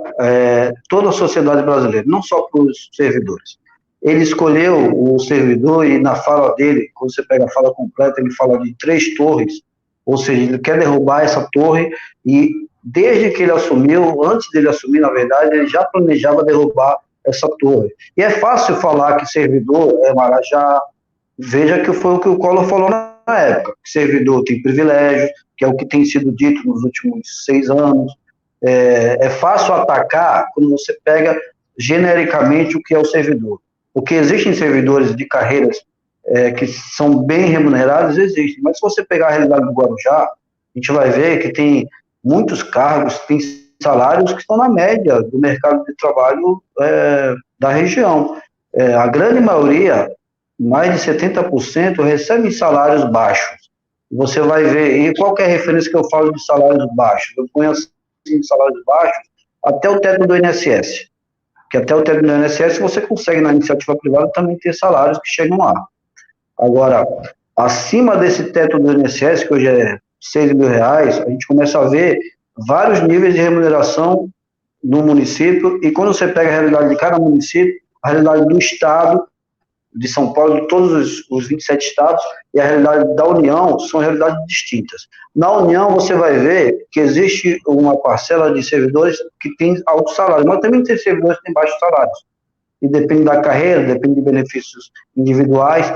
toda a sociedade brasileira, não só para os servidores. Ele escolheu o servidor e, na fala dele, quando você pega a fala completa, ele fala de 3 torres, ou seja, ele quer derrubar essa torre, e desde que ele assumiu, antes dele assumir, na verdade, ele já planejava derrubar essa torre. E é fácil falar que servidor é Marajá. Veja que foi o que o Collor falou na época, que servidor tem privilégio, que é o que tem sido dito nos últimos 6 anos. É fácil atacar quando você pega genericamente o que é o servidor. Porque existem servidores de carreiras que são bem remunerados, existem. Mas se você pegar a realidade do Guarujá, a gente vai ver que tem muitos cargos, tem salários que estão na média do mercado de trabalho da região. A grande maioria, mais de 70%, recebem salários baixos. Você vai ver, e qual que é a referência que eu falo de salários baixos? Eu ponho assim, salários baixos, até o teto do INSS. Que até o teto do INSS você consegue, na iniciativa privada, também ter salários que chegam lá. Agora, acima desse teto do INSS, que hoje é R$6.000, a gente começa a ver vários níveis de remuneração no município, e quando você pega a realidade de cada município, a realidade do Estado, de São Paulo, de todos os 27 estados, e a realidade da União são realidades distintas. Na União, você vai ver que existe uma parcela de servidores que tem altos salários, mas também tem servidores que têm baixos salários. E depende da carreira, depende de benefícios individuais.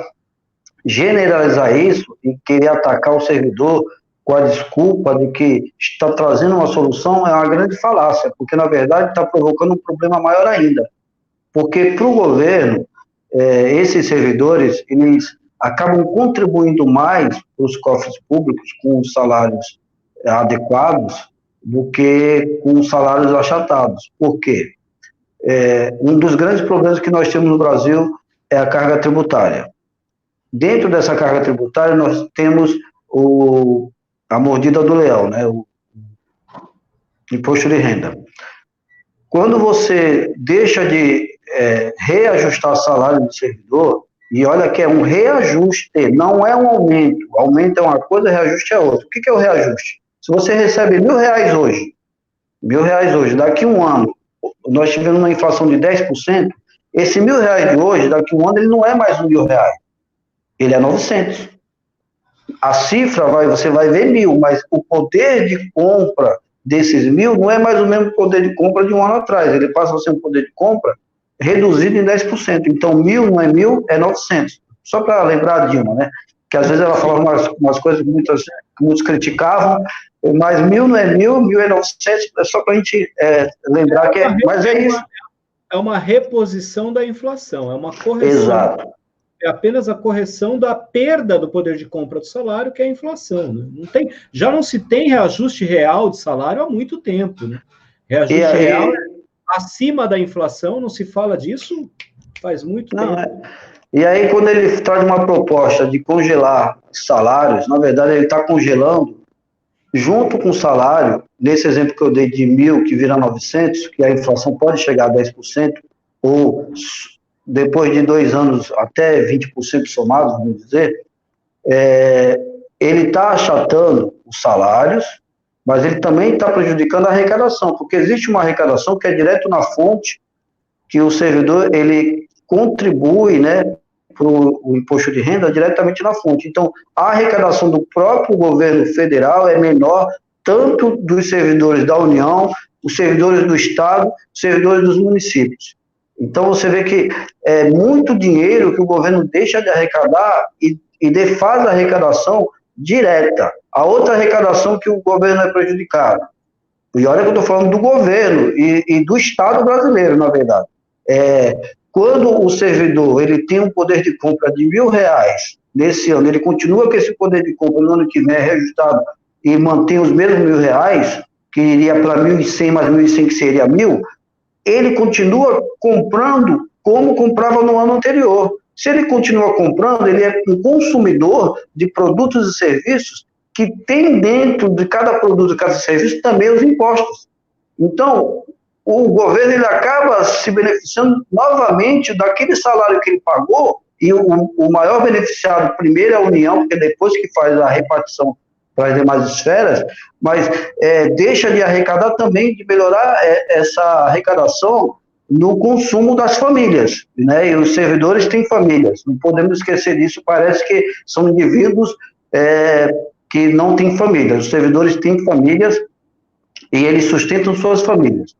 Generalizar isso e querer atacar o servidor com a desculpa de que está trazendo uma solução é uma grande falácia, porque, na verdade, está provocando um problema maior ainda. Porque, para o governo, esses servidores, eles acabam contribuindo mais para os cofres públicos com os salários adequados do que com os salários achatados. Por quê? Um dos grandes problemas que nós temos no Brasil é a carga tributária. Dentro dessa carga tributária, nós temos a mordida do leão, né? O imposto de renda. Quando você deixa de reajustar o salário do servidor, e olha que é um reajuste, não é um aumento. Aumento é uma coisa, reajuste é outra. O que é o reajuste? Se você recebe R$1.000 hoje, daqui a um ano, nós tivemos uma inflação de 10%, esse R$1.000 de hoje, daqui a um ano, ele não é mais R$1.000, ele é 900. A cifra, você vai ver 1.000, mas o poder de compra desses 1.000 não é mais o mesmo poder de compra de um ano atrás, ele passa a ser um poder de compra reduzido em 10%. Então, 1.000 não é 1.000, é 900. Só para lembrar a Dilma, né? Que às vezes ela falava umas coisas que muitos criticavam, mas 1.000 não é 1.000, 1.000 é 900, é só para a gente lembrar que mas é isso. É uma reposição da inflação, é uma correção. Exato. É apenas a correção da perda do poder de compra do salário, que é a inflação. Né? Já não se tem reajuste real de salário há muito tempo. Né? Reajuste real acima da inflação, não se fala disso faz muito tempo. E aí, quando ele traz uma proposta de congelar salários, na verdade, ele está congelando, junto com o salário, nesse exemplo que eu dei de 1.000, que vira 900, que a inflação pode chegar a 10%, ou depois de 2 anos, até 20% somados, vamos dizer, ele está achatando os salários mas ele também está prejudicando a arrecadação, porque existe uma arrecadação que é direto na fonte, que o servidor, ele contribui, né, para o imposto de renda diretamente na fonte. Então, a arrecadação do próprio governo federal é menor, tanto dos servidores da União, os servidores do Estado, os servidores dos municípios. Então, você vê que é muito dinheiro que o governo deixa de arrecadar e defaz a arrecadação direta. A outra arrecadação que o governo é prejudicado. E olha que eu estou falando do governo e do Estado brasileiro, na verdade. Quando o servidor ele tem um poder de compra de R$1.000 nesse ano, ele continua com esse poder de compra no ano que vem, reajustado, e mantém os mesmos R$1.000, que iria para 1.100 mais 1.100, que seria 1.000, ele continua comprando como comprava no ano anterior. Se ele continua comprando, ele é um consumidor de produtos e serviços que tem dentro de cada produto e cada serviço também os impostos. Então, o governo ele acaba se beneficiando novamente daquele salário que ele pagou, e o maior beneficiado primeiro é a União, porque depois que faz a repartição para as demais esferas, mas deixa de arrecadar também, de melhorar essa arrecadação no consumo das famílias, né? E os servidores têm famílias, não podemos esquecer disso, parece que são indivíduos que não têm famílias, os servidores têm famílias e eles sustentam suas famílias.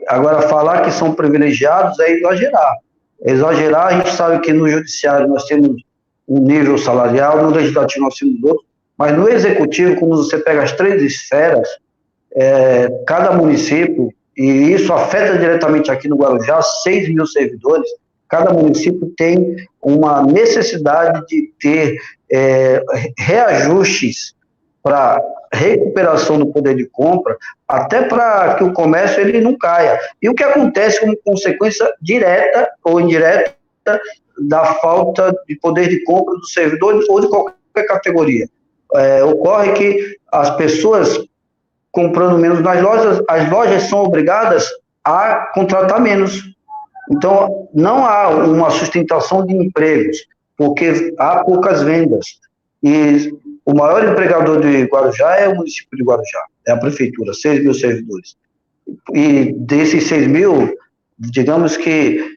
Agora, falar que são privilegiados é exagerar. A gente sabe que no judiciário nós temos um nível salarial, no legislativo nós temos outro, mas no executivo, quando você pega as 3 esferas, cada município, e isso afeta diretamente aqui no Guarujá, 6.000 servidores, cada município tem uma necessidade de ter reajustes para recuperação do poder de compra, até para que o comércio ele não caia. E o que acontece como consequência direta ou indireta da falta de poder de compra do servidor ou de qualquer categoria? Ocorre que as pessoas comprando menos nas lojas, as lojas são obrigadas a contratar menos. Então, não há uma sustentação de empregos, porque há poucas vendas. E o maior empregador de Guarujá é o município de Guarujá, é a prefeitura, 6.000 servidores. E desses 6.000, digamos que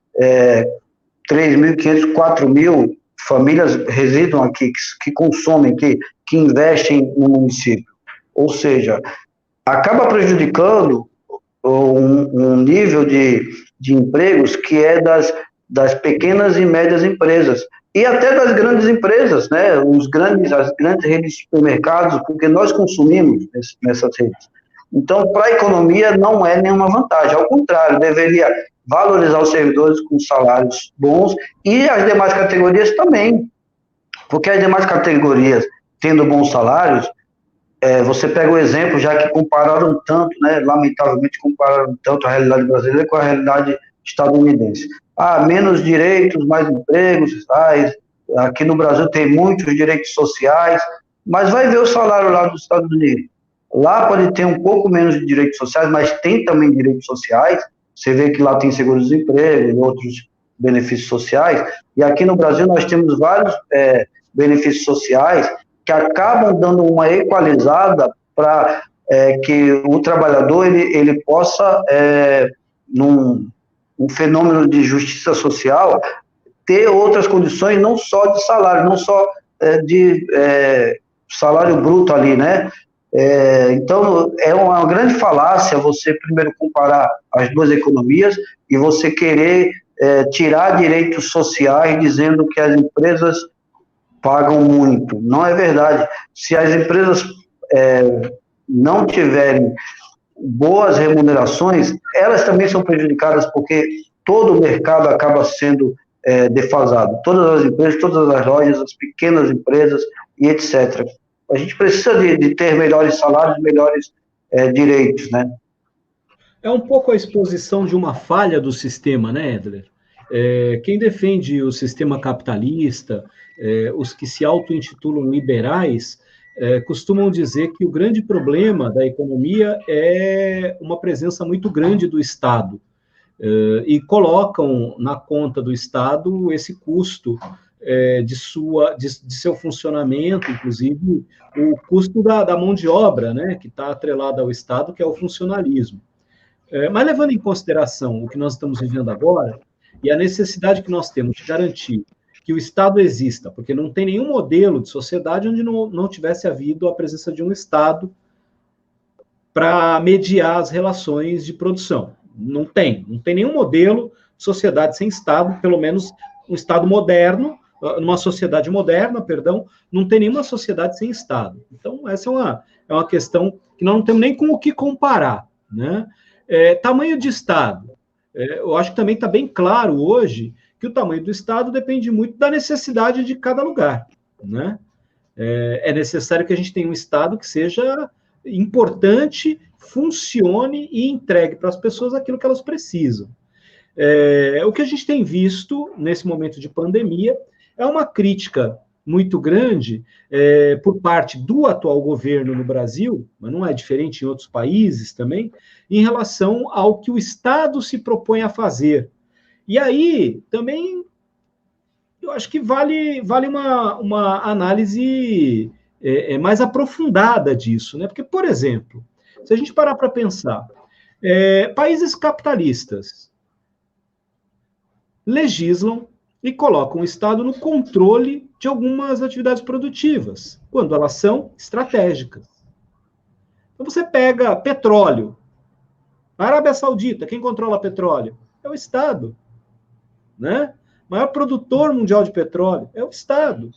3.500, 4.000 famílias residam aqui, que consomem, que investem no município. Ou seja, acaba prejudicando um nível de empregos que é das pequenas e médias empresas, e até das grandes empresas, né? As grandes redes de supermercados, porque nós consumimos nessas redes. Então, para a economia não é nenhuma vantagem, ao contrário, deveria valorizar os servidores com salários bons e as demais categorias também, porque as demais categorias, tendo bons salários, você pega o exemplo, já que compararam tanto, né, lamentavelmente compararam tanto a realidade brasileira com a realidade estadunidense. Menos direitos, mais empregos, aqui no Brasil tem muitos direitos sociais, mas vai ver o salário lá dos Estados Unidos. Lá pode ter um pouco menos de direitos sociais, mas tem também direitos sociais. Você vê que lá tem seguro-desemprego e outros benefícios sociais, e aqui no Brasil nós temos vários benefícios sociais que acabam dando uma equalizada para que o trabalhador ele possa, num fenômeno de justiça social, ter outras condições, não só de salário, não só de salário bruto ali, né? Então, é uma grande falácia você primeiro comparar as duas economias e você querer tirar direitos sociais dizendo que as empresas pagam muito. Não é verdade. Se as empresas não tiverem boas remunerações, elas também são prejudicadas, porque todo o mercado acaba sendo defasado. Todas as empresas, todas as lojas, as pequenas empresas e etc. A gente precisa de ter melhores salários, melhores direitos, né? É um pouco a exposição de uma falha do sistema, né, Edler? Quem defende o sistema capitalista, os que se auto-intitulam liberais, costumam dizer que o grande problema da economia é uma presença muito grande do Estado, e colocam na conta do Estado esse custo de seu funcionamento, inclusive o custo da mão de obra, né, que está atrelada ao Estado, que é o funcionalismo. Mas levando em consideração o que nós estamos vivendo agora e a necessidade que nós temos de garantir que o Estado exista, porque não tem nenhum modelo de sociedade onde não tivesse havido a presença de um Estado para mediar as relações de produção. Não tem nenhum modelo de sociedade sem Estado, pelo menos um Estado moderno, numa sociedade moderna, perdão, não tem nenhuma sociedade sem Estado. Então, essa é uma questão que nós não temos nem com o que comparar, né? Tamanho de Estado. Eu acho que também está bem claro hoje que o tamanho do Estado depende muito da necessidade de cada lugar, né? É necessário que a gente tenha um Estado que seja importante, funcione e entregue para as pessoas aquilo que elas precisam. O que a gente tem visto nesse momento de pandemia é uma crítica muito grande por parte do atual governo no Brasil, mas não é diferente em outros países também, em relação ao que o Estado se propõe a fazer. E aí, também, eu acho que vale uma análise mais aprofundada disso, né? Porque, por exemplo, se a gente parar para pensar, países capitalistas legislam e colocam o Estado no controle de algumas atividades produtivas, quando elas são estratégicas. Então, você pega petróleo. A Arábia Saudita, quem controla petróleo? É o Estado, né? O maior produtor mundial de petróleo é o Estado,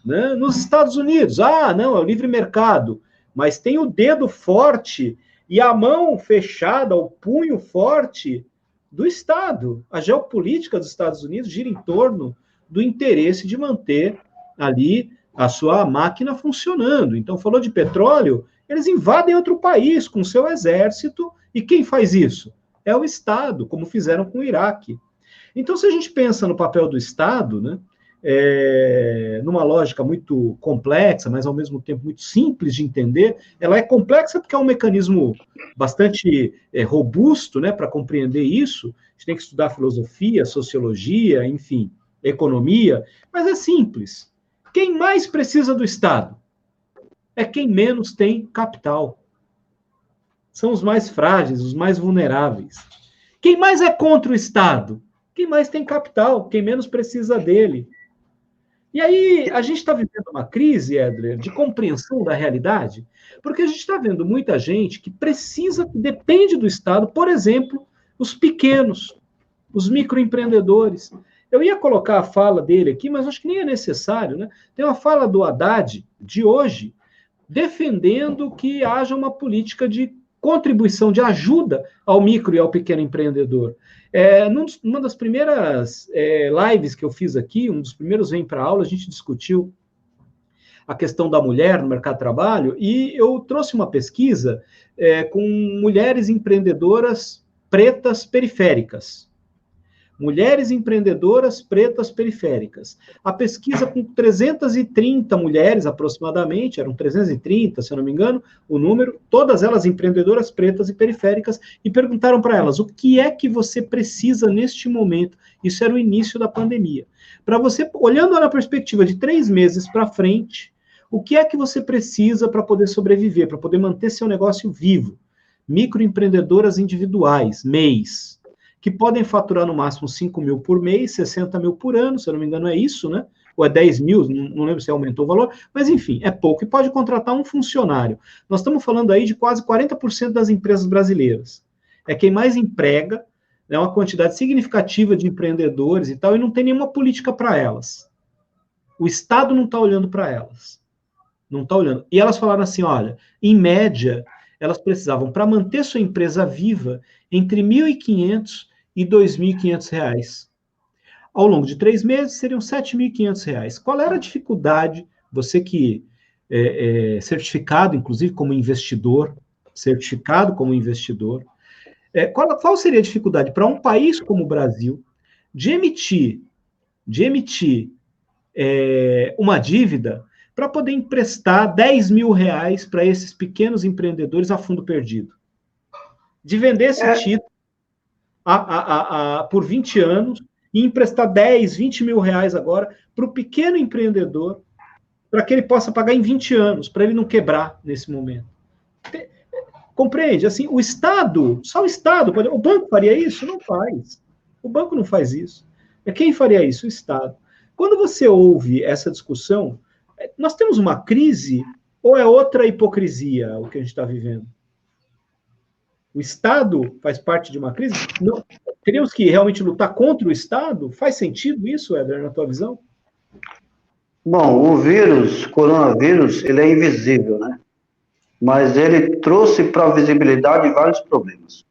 né? Nos Estados Unidos, não, é o livre mercado, mas tem o dedo forte e a mão fechada, o punho forte do Estado. A geopolítica dos Estados Unidos gira em torno do interesse de manter ali a sua máquina funcionando. Então, falou de petróleo, eles invadem outro país com seu exército, e quem faz isso? É o Estado, como fizeram com o Iraque. Então, se a gente pensa no papel do Estado, né, numa lógica muito complexa, mas ao mesmo tempo muito simples de entender, ela é complexa porque é um mecanismo bastante robusto, né, para compreender isso. A gente tem que estudar filosofia, sociologia, enfim, economia, mas é simples. Quem mais precisa do Estado? É quem menos tem capital. São os mais frágeis, os mais vulneráveis. Quem mais é contra o Estado? Quem mais tem capital, quem menos precisa dele. E aí, a gente está vivendo uma crise, Edler, de compreensão da realidade, porque a gente está vendo muita gente que depende do Estado, por exemplo, os pequenos, os microempreendedores. Eu ia colocar a fala dele aqui, mas acho que nem é necessário, né? Tem uma fala do Haddad, de hoje, defendendo que haja uma política de contribuição, de ajuda ao micro e ao pequeno empreendedor. Numa das primeiras lives que eu fiz aqui, um dos primeiros Vem para a Aula, a gente discutiu a questão da mulher no mercado de trabalho, e eu trouxe uma pesquisa com mulheres empreendedoras pretas periféricas. Mulheres empreendedoras pretas periféricas. A pesquisa com 330 mulheres, aproximadamente, eram 330, se eu não me engano, o número, todas elas empreendedoras pretas e periféricas, e perguntaram para elas, o que é que você precisa neste momento? Isso era o início da pandemia. Para você, olhando na perspectiva de 3 meses para frente, o que é que você precisa para poder sobreviver, para poder manter seu negócio vivo? Microempreendedoras individuais, MEIs, que podem faturar no máximo 5 mil por mês, 60 mil por ano, se eu não me engano é isso, né? Ou é 10 mil, não lembro se aumentou o valor, mas enfim, é pouco, e pode contratar um funcionário. Nós estamos falando aí de quase 40% das empresas brasileiras. É quem mais emprega, é uma quantidade significativa de empreendedores e tal, e não tem nenhuma política para elas. O Estado não está olhando para elas. Não está olhando. E elas falaram assim, olha, em média, elas precisavam, para manter sua empresa viva, entre R$ 1.500 e R$ 2.500. Ao longo de 3 meses, seriam R$ 7.500. Qual era a dificuldade, você que é certificado, inclusive, como investidor, qual seria a dificuldade para um país como o Brasil de emitir uma dívida para poder emprestar R$ 10.000 para esses pequenos empreendedores a fundo perdido? De vender esse título por 20 anos e emprestar 10, 20 mil reais agora para o pequeno empreendedor, para que ele possa pagar em 20 anos, para ele não quebrar nesse momento. Compreende? Assim, o Estado, só o Estado pode... O banco faria isso? Não faz. O banco não faz isso. Quem faria isso? O Estado. Quando você ouve essa discussão, nós temos uma crise ou é outra hipocrisia o que a gente está vivendo? O Estado faz parte de uma crise? Não. Teríamos que realmente lutar contra o Estado? Faz sentido isso, Éder, na tua visão? Bom, o vírus, coronavírus, ele é invisível, né? Mas ele trouxe para a visibilidade vários problemas,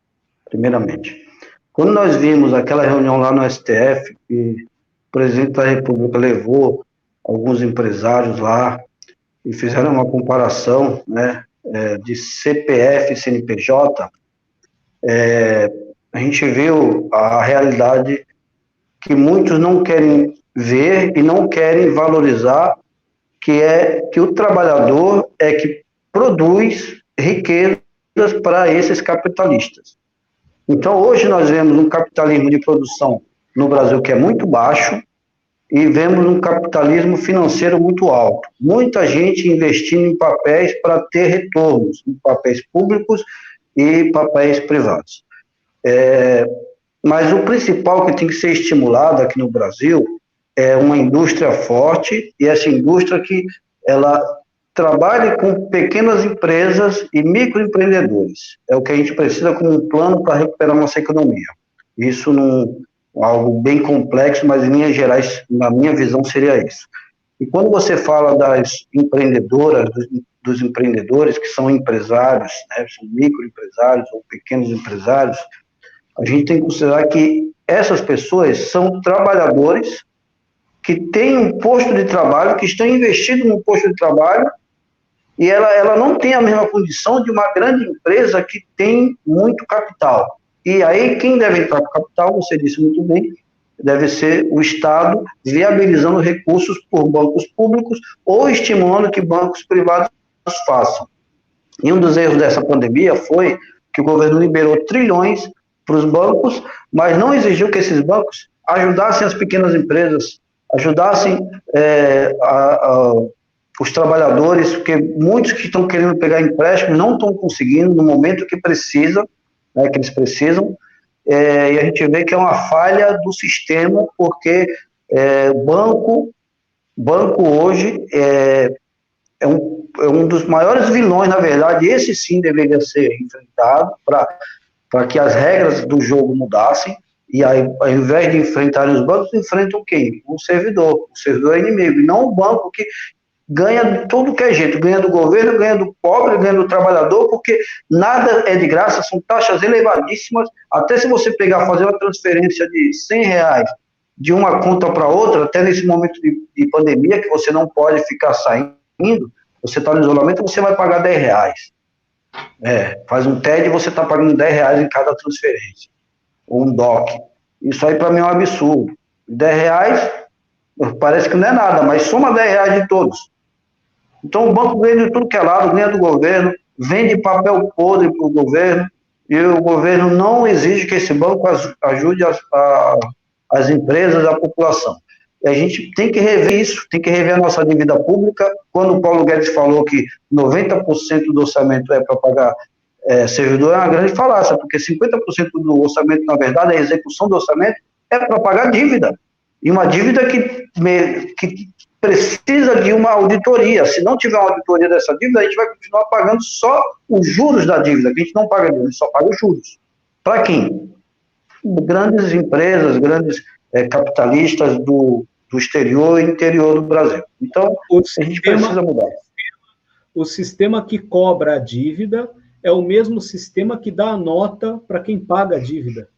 primeiramente. Quando nós vimos aquela reunião lá no STF, que o presidente da República levou alguns empresários lá e fizeram uma comparação, né, de CPF e CNPJ, a gente viu a realidade que muitos não querem ver e não querem valorizar, que é que o trabalhador é que produz riquezas para esses capitalistas. Então, hoje nós vemos um capitalismo de produção no Brasil que é muito baixo e vemos um capitalismo financeiro muito alto. Muita gente investindo em papéis para ter retornos, em papéis públicos e papéis privados. Mas o principal que tem que ser estimulado aqui no Brasil é uma indústria forte, e essa indústria que ela trabalhe com pequenas empresas e microempreendedores. É o que a gente precisa como um plano para recuperar nossa economia. Isso não é algo bem complexo, mas em linhas gerais, na minha visão, seria isso. E quando você fala das empreendedoras, dos empreendedores que são empresários, né, são microempresários ou pequenos empresários, a gente tem que considerar que essas pessoas são trabalhadores que têm um posto de trabalho, que estão investidos no posto de trabalho, e ela não tem a mesma condição de uma grande empresa que tem muito capital. E aí, quem deve entrar com capital, você disse muito bem, deve ser o Estado viabilizando recursos por bancos públicos ou estimulando que bancos privados façam. E um dos erros dessa pandemia foi que o governo liberou trilhões para os bancos, mas não exigiu que esses bancos ajudassem as pequenas empresas, ajudassem os trabalhadores, porque muitos que estão querendo pegar empréstimo não estão conseguindo no momento que precisa, né, que eles precisam, e a gente vê que é uma falha do sistema, porque banco hoje é um dos maiores vilões, na verdade, esse sim deveria ser enfrentado para que as regras do jogo mudassem, e aí, ao invés de enfrentarem os bancos, enfrentam quem? O servidor é inimigo, e não o banco que ganha de tudo que é jeito, ganha do governo, ganha do pobre, ganha do trabalhador, porque nada é de graça, são taxas elevadíssimas, até se você fazer uma transferência de R$100 de uma conta para outra, até nesse momento de pandemia, que você não pode ficar saindo, você está no isolamento, você vai pagar R$10. Faz um TED e você está pagando R$10 em cada transferência, ou um DOC. Isso aí para mim é um absurdo. R$10 parece que não é nada, mas soma R$10 de todos. Então o banco ganha de tudo que é lado, ganha do governo, vende papel podre para o governo, e o governo não exige que esse banco ajude as empresas, a população. E a gente tem que rever isso, tem que rever a nossa dívida pública. Quando o Paulo Guedes falou que 90% do orçamento é para pagar servidor, é uma grande falácia, porque 50% do orçamento, na verdade, a execução do orçamento é para pagar dívida. E uma dívida que precisa de uma auditoria. Se não tiver uma auditoria dessa dívida, a gente vai continuar pagando só os juros da dívida, que a gente não paga dívida, a gente só paga os juros. Para quem? Grandes empresas, grandes capitalistas do exterior e interior do Brasil. Então, a gente precisa mudar. O sistema que cobra a dívida é o mesmo sistema que dá a nota para quem paga a dívida.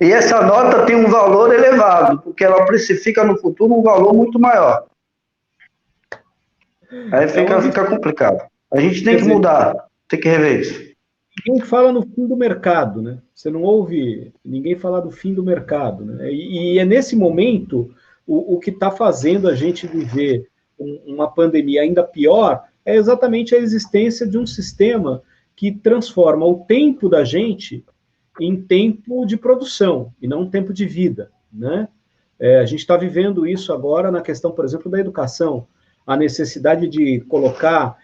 E essa nota tem um valor elevado, porque ela precifica no futuro um valor muito maior. Aí fica complicado. A gente tem que mudar, tem que rever isso. Ninguém fala no fim do mercado, né? Você não ouve ninguém falar do fim do mercado, né? E é nesse momento o que está fazendo a gente viver uma pandemia ainda pior é exatamente a existência de um sistema que transforma o tempo da gente em tempo de produção e não tempo de vida, né? A gente está vivendo isso agora na questão, por exemplo, da educação, a necessidade de colocar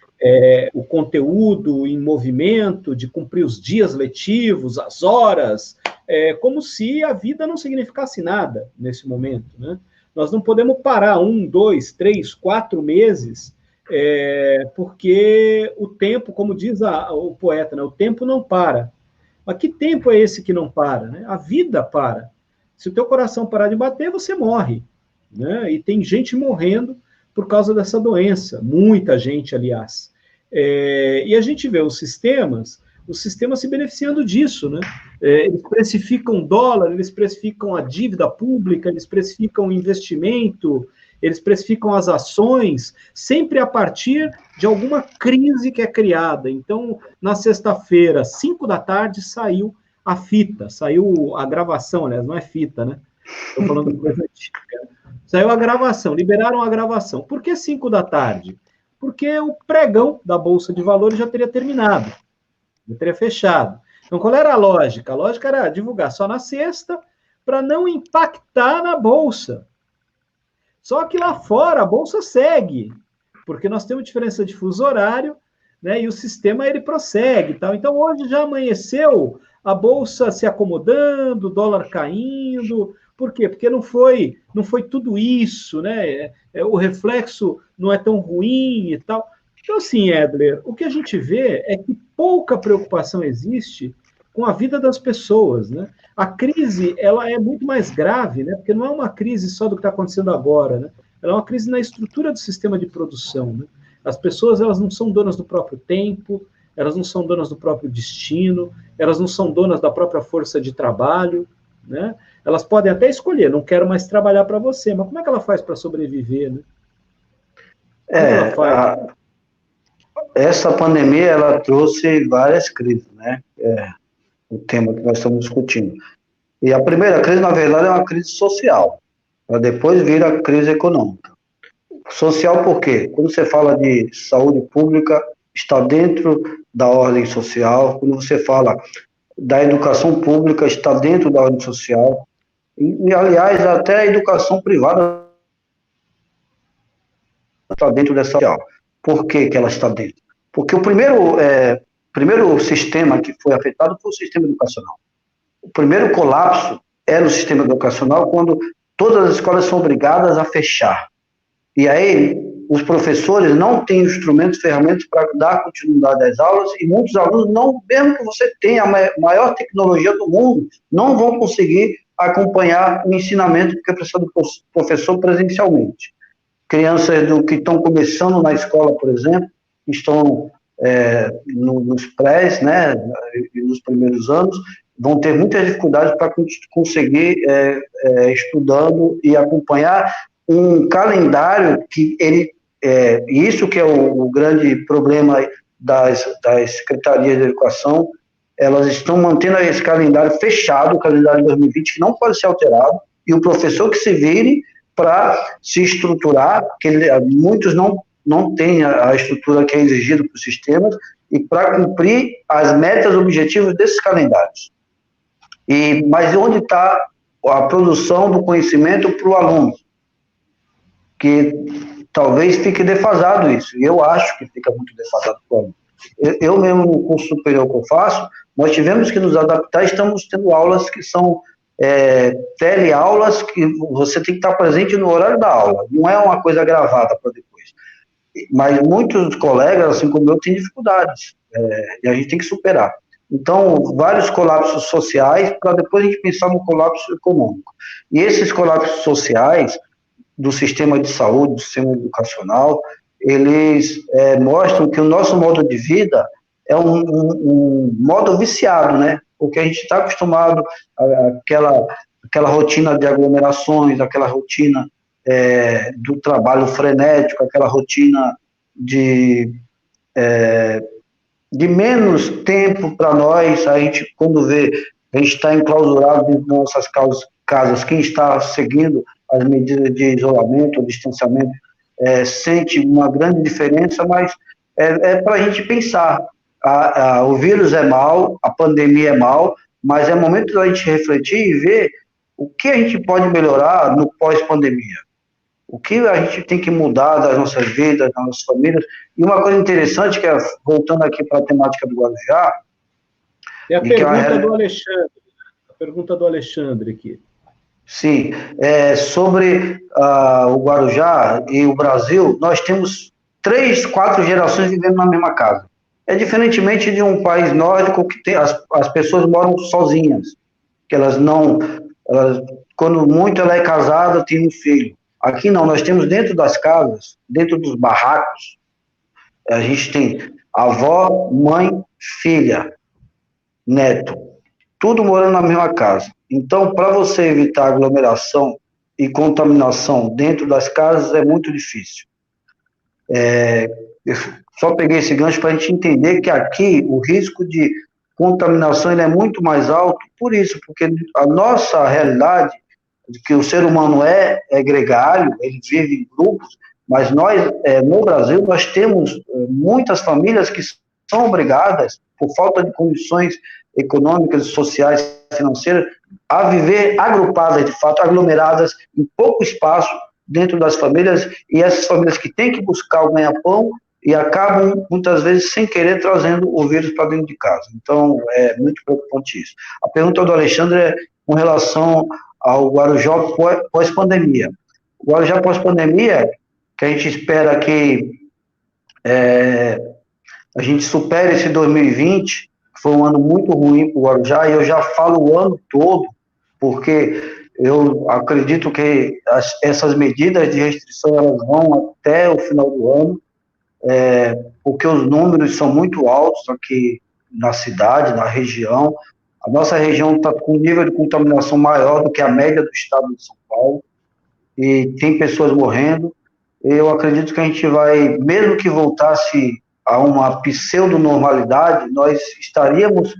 o conteúdo em movimento, de cumprir os dias letivos, as horas, como se a vida não significasse nada nesse momento, né? Nós não podemos parar 1, 2, 3, 4 meses, porque o tempo, como diz o poeta, né, o tempo não para. Mas que tempo é esse que não para, né? A vida para. Se o teu coração parar de bater, você morre, né? E tem gente morrendo por causa dessa doença, muita gente, aliás. E a gente vê os sistemas se beneficiando disso, né? Eles precificam dólar, eles precificam a dívida pública, eles precificam o investimento, eles precificam as ações, sempre a partir de alguma crise que é criada. Então, na sexta-feira, 5 da tarde, saiu a fita, saiu a gravação, aliás, não é fita, né? Estou falando de coisa antiga. Saiu a gravação, liberaram a gravação. Por que 5 da tarde? Porque o pregão da Bolsa de Valores já teria terminado, já teria fechado. Então, qual era a lógica? A lógica era divulgar só na sexta, para não impactar na Bolsa. Só que lá fora a Bolsa segue, porque nós temos diferença de fuso horário, né, e o sistema ele prossegue. Tal. Então, hoje já amanheceu a Bolsa se acomodando, o dólar caindo. Por quê? Porque não foi tudo isso, né? O reflexo não é tão ruim e tal. Então, assim, Edler, o que a gente vê é que pouca preocupação existe com a vida das pessoas, né? A crise, ela é muito mais grave, né? Porque não é uma crise só do que está acontecendo agora, né? Ela é uma crise na estrutura do sistema de produção, né? As pessoas, elas não são donas do próprio tempo, elas não são donas do próprio destino, elas não são donas da própria força de trabalho, né? Elas podem até escolher, não quero mais trabalhar para você, mas como é que ela faz para sobreviver, né? Como é que ela faz? Essa pandemia, ela trouxe várias crises, né? O tema que nós estamos discutindo. E a primeira crise, na verdade, é uma crise social, para depois vir a crise econômica. Social por quê? Quando você fala de saúde pública, está dentro da ordem social. Quando você fala da educação pública, está dentro da ordem social. E aliás, até a educação privada está dentro dessa social. Por que ela está dentro? Porque o primeiro sistema que foi afetado foi o sistema educacional. O primeiro colapso era o sistema educacional, quando todas as escolas são obrigadas a fechar. E aí, os professores não têm instrumentos, ferramentas para dar continuidade às aulas, e muitos alunos, não, mesmo que você tenha a maior tecnologia do mundo, não vão conseguir acompanhar o ensinamento que é prestado do professor presencialmente. Crianças que estão começando na escola, por exemplo, estão nos prés, né, nos primeiros anos, vão ter muitas dificuldades para conseguir estudando e acompanhar um calendário que isso que é o grande problema das secretarias de educação. Elas estão mantendo esse calendário fechado, o calendário de 2020, que não pode ser alterado, e o professor que se vire para se estruturar, porque muitos não têm a estrutura que é exigida para os sistemas, e para cumprir as metas objetivos desses calendários. Mas onde está a produção do conhecimento para o aluno? Que talvez fique defasado isso, e eu acho que fica muito defasado para o aluno. Eu mesmo, no curso superior que eu faço, nós tivemos que nos adaptar, estamos tendo aulas que são teleaulas, que você tem que estar presente no horário da aula, não é uma coisa gravada para depois. Mas muitos colegas, assim como eu, têm dificuldades, e a gente tem que superar. Então, vários colapsos sociais, para depois a gente pensar no colapso econômico. E esses colapsos sociais, do sistema de saúde, do sistema educacional, eles mostram que o nosso modo de vida é um modo viciado, né? Porque a gente está acostumado àquela rotina de aglomerações, aquela rotina do trabalho frenético, aquela rotina de menos tempo para nós. A gente, quando vê, a gente está enclausurado dentro das nossas casas, quem está seguindo as medidas de isolamento, distanciamento, sente uma grande diferença, mas para a gente pensar. O vírus é mau, a pandemia é mau, mas é momento da gente refletir e ver o que a gente pode melhorar no pós-pandemia. O que a gente tem que mudar das nossas vidas, das nossas famílias. E uma coisa interessante, que é, voltando aqui para a temática do Guarujá... É a pergunta do Alexandre. A pergunta do Alexandre aqui. Sim, sobre o Guarujá e o Brasil, nós temos 3, 4 gerações vivendo na mesma casa. É diferentemente de um país nórdico que tem, as pessoas moram sozinhas, que quando muito ela é casada, tem um filho. Aqui não, nós temos dentro das casas, dentro dos barracos, a gente tem avó, mãe, filha, neto, tudo morando na mesma casa. Então, para você evitar aglomeração e contaminação dentro das casas é muito difícil. Eu só peguei esse gancho para a gente entender que aqui o risco de contaminação ele é muito mais alto, por isso, porque a nossa realidade, que o ser humano é gregário, ele vive em grupos, mas nós, no Brasil, nós temos muitas famílias que são obrigadas, por falta de condições econômicas, sociais, financeiras, a viver agrupadas, de fato, aglomeradas em pouco espaço dentro das famílias, e essas famílias que têm que buscar o ganha-pão e acabam, muitas vezes, sem querer, trazendo o vírus para dentro de casa. Então, é muito preocupante isso. A pergunta do Alexandre é com relação ao Guarujá pós-pandemia. O Guarujá pós-pandemia, que a gente espera que a gente supere esse 2020, que foi um ano muito ruim para o Guarujá, e eu já falo o ano todo, porque eu acredito que essas medidas de restrição elas vão até o final do ano, porque os números são muito altos aqui na cidade, na região. A nossa região está com um nível de contaminação maior do que a média do estado de São Paulo, e tem pessoas morrendo. Eu acredito que a gente vai, mesmo que voltasse a uma pseudo-normalidade, nós estaríamos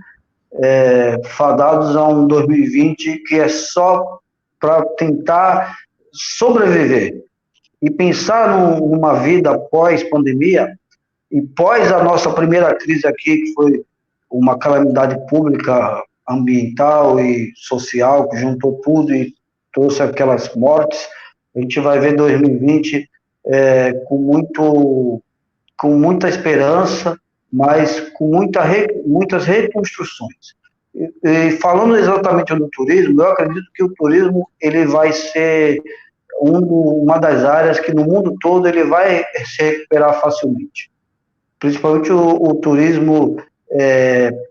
fadados a um 2020 que é só para tentar sobreviver. E pensar numa vida pós-pandemia, e pós a nossa primeira crise aqui, que foi uma calamidade pública, ambiental e social, que juntou tudo e trouxe aquelas mortes, a gente vai ver 2020 com muita esperança, mas com muitas reconstruções. E falando exatamente do turismo, eu acredito que o turismo ele vai ser uma das áreas que no mundo todo ele vai se recuperar facilmente. Principalmente o turismo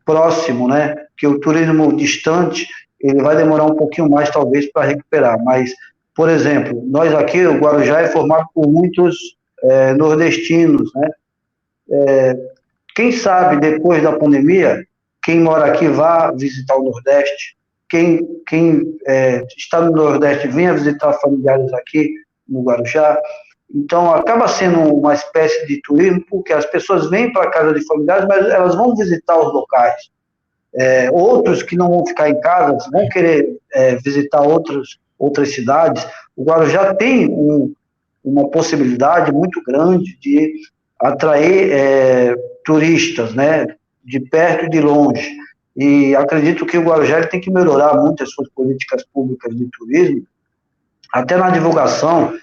próximo, né? Que o turismo distante, ele vai demorar um pouquinho mais, talvez, para recuperar. Mas, por exemplo, nós aqui, o Guarujá é formado por muitos nordestinos, né? Quem sabe, depois da pandemia, quem mora aqui vá visitar o Nordeste, quem está no Nordeste venha visitar familiares aqui no Guarujá. Então, acaba sendo uma espécie de turismo, porque as pessoas vêm para a casa de familiares, mas elas vão visitar os locais. Outros que não vão ficar em casa, vão querer visitar outras cidades. O Guarujá tem uma possibilidade muito grande de atrair turistas, né, de perto e de longe. E acredito que o Guarujá tem que melhorar muito as suas políticas públicas de turismo, até na divulgação,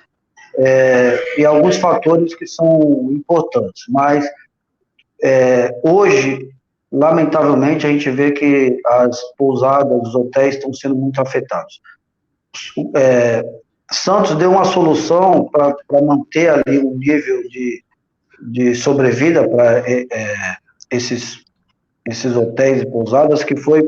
e alguns fatores que são importantes. Mas, hoje, lamentavelmente, a gente vê que as pousadas, os hotéis estão sendo muito afetados. Santos deu uma solução para manter ali um nível de sobrevida para esses hotéis e pousadas, que foi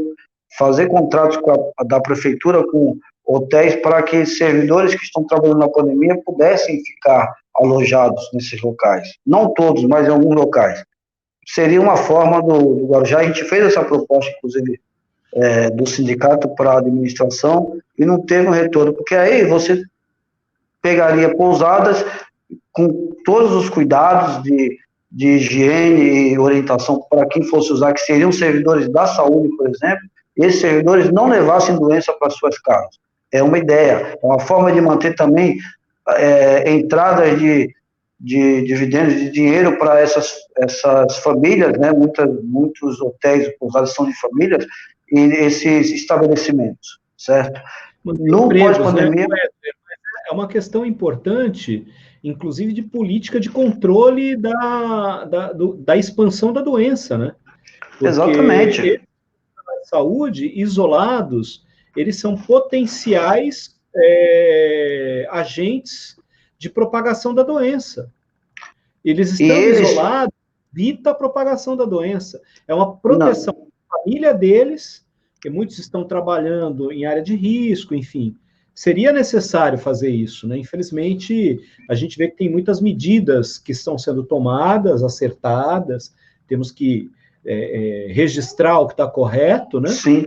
fazer contratos da prefeitura com hotéis para que servidores que estão trabalhando na pandemia pudessem ficar alojados nesses locais. Não todos, mas em alguns locais. Seria uma forma do Guarujá. A gente fez essa proposta, inclusive, do sindicato para a administração, e não teve um retorno, porque aí você pegaria pousadas com todos os cuidados de higiene e orientação para quem fosse usar, que seriam servidores da saúde, por exemplo, e esses servidores não levassem doença para suas casas. É uma ideia, é uma forma de manter também entradas de dividendos, de dinheiro para essas famílias, né? Muitos hotéis e pousadas são de famílias, esses estabelecimentos, certo? No empregos, pós-pandemia... né? É uma questão importante, inclusive de política de controle da expansão da doença, né? Porque Exatamente. eles, na saúde, isolados, eles são potenciais agentes de propagação da doença. Eles estando isolados, evita a propagação da doença. É uma proteção da família deles, que muitos estão trabalhando em área de risco, enfim. Seria necessário fazer isso, né? Infelizmente, a gente vê que tem muitas medidas que estão sendo tomadas, acertadas, temos que registrar o que está correto, né? Sim.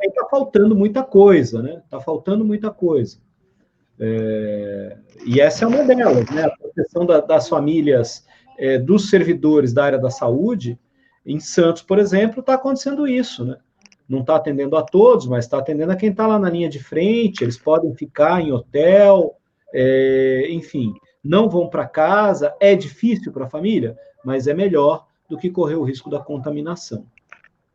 Aí está faltando muita coisa, né? Está faltando muita coisa. E essa é uma delas, né? A proteção das famílias, dos servidores da área da saúde. Em Santos, por exemplo, está acontecendo isso, né? Não está atendendo a todos, mas está atendendo a quem está lá na linha de frente, eles podem ficar em hotel, enfim, não vão para casa, é difícil para a família, mas é melhor do que correr o risco da contaminação.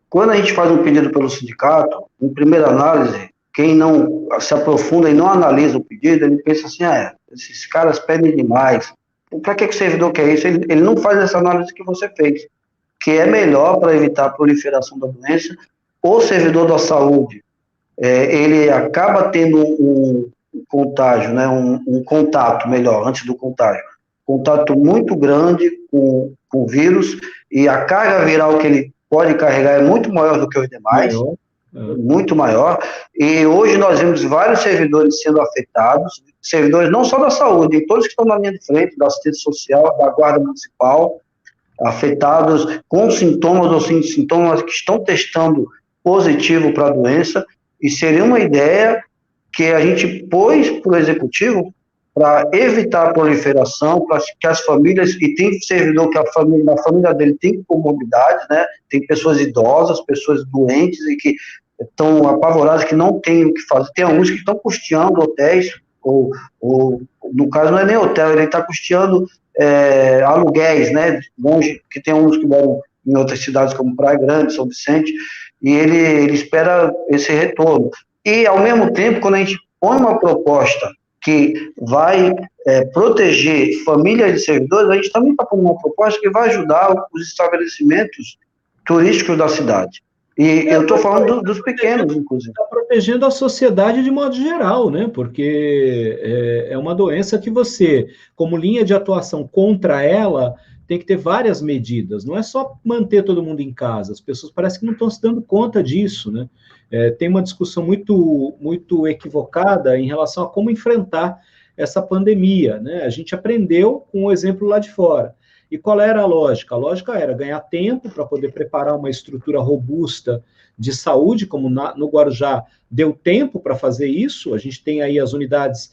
Quando a gente faz um pedido pelo sindicato, em primeira análise, quem não se aprofunda e não analisa o pedido, ele pensa assim, esses caras pedem demais, para que o servidor quer isso? Ele não faz essa análise que você fez, que é melhor para evitar a proliferação da doença. O servidor da saúde, ele acaba tendo um contágio, né, um contato, melhor, antes do contágio, contato muito grande com o vírus, e a carga viral que ele pode carregar é muito maior do que os demais, muito maior, e hoje nós vemos vários servidores sendo afetados, servidores não só da saúde, todos que estão na linha de frente, da assistência social, da guarda municipal, afetados com sintomas ou sem sintomas, que estão testando positivo para a doença, e seria uma ideia que a gente pôs para o executivo para evitar a proliferação, para que as famílias, e tem servidor que na família dele tem comorbidades, né? Tem pessoas idosas, pessoas doentes e que estão apavoradas, que não têm o que fazer. Tem alguns que estão custeando hotéis, ou no caso não é nem hotel, ele está custeando aluguéis, né? Longe, que tem uns que moram em outras cidades como Praia Grande, São Vicente, e ele espera esse retorno. E, ao mesmo tempo, quando a gente põe uma proposta que vai proteger famílias de servidores, a gente também está pondo uma proposta que vai ajudar os estabelecimentos turísticos da cidade. E eu estou falando dos pequenos, inclusive. Está protegendo a sociedade de modo geral, né? Porque é uma doença que você, como linha de atuação contra ela, tem que ter várias medidas. Não é só manter todo mundo em casa. As pessoas parecem que não estão se dando conta disso, né? Tem uma discussão muito, muito equivocada em relação a como enfrentar essa pandemia, né? A gente aprendeu com o exemplo lá de fora. E qual era a lógica? A lógica era ganhar tempo para poder preparar uma estrutura robusta de saúde, como no Guarujá deu tempo para fazer isso. A gente tem aí as unidades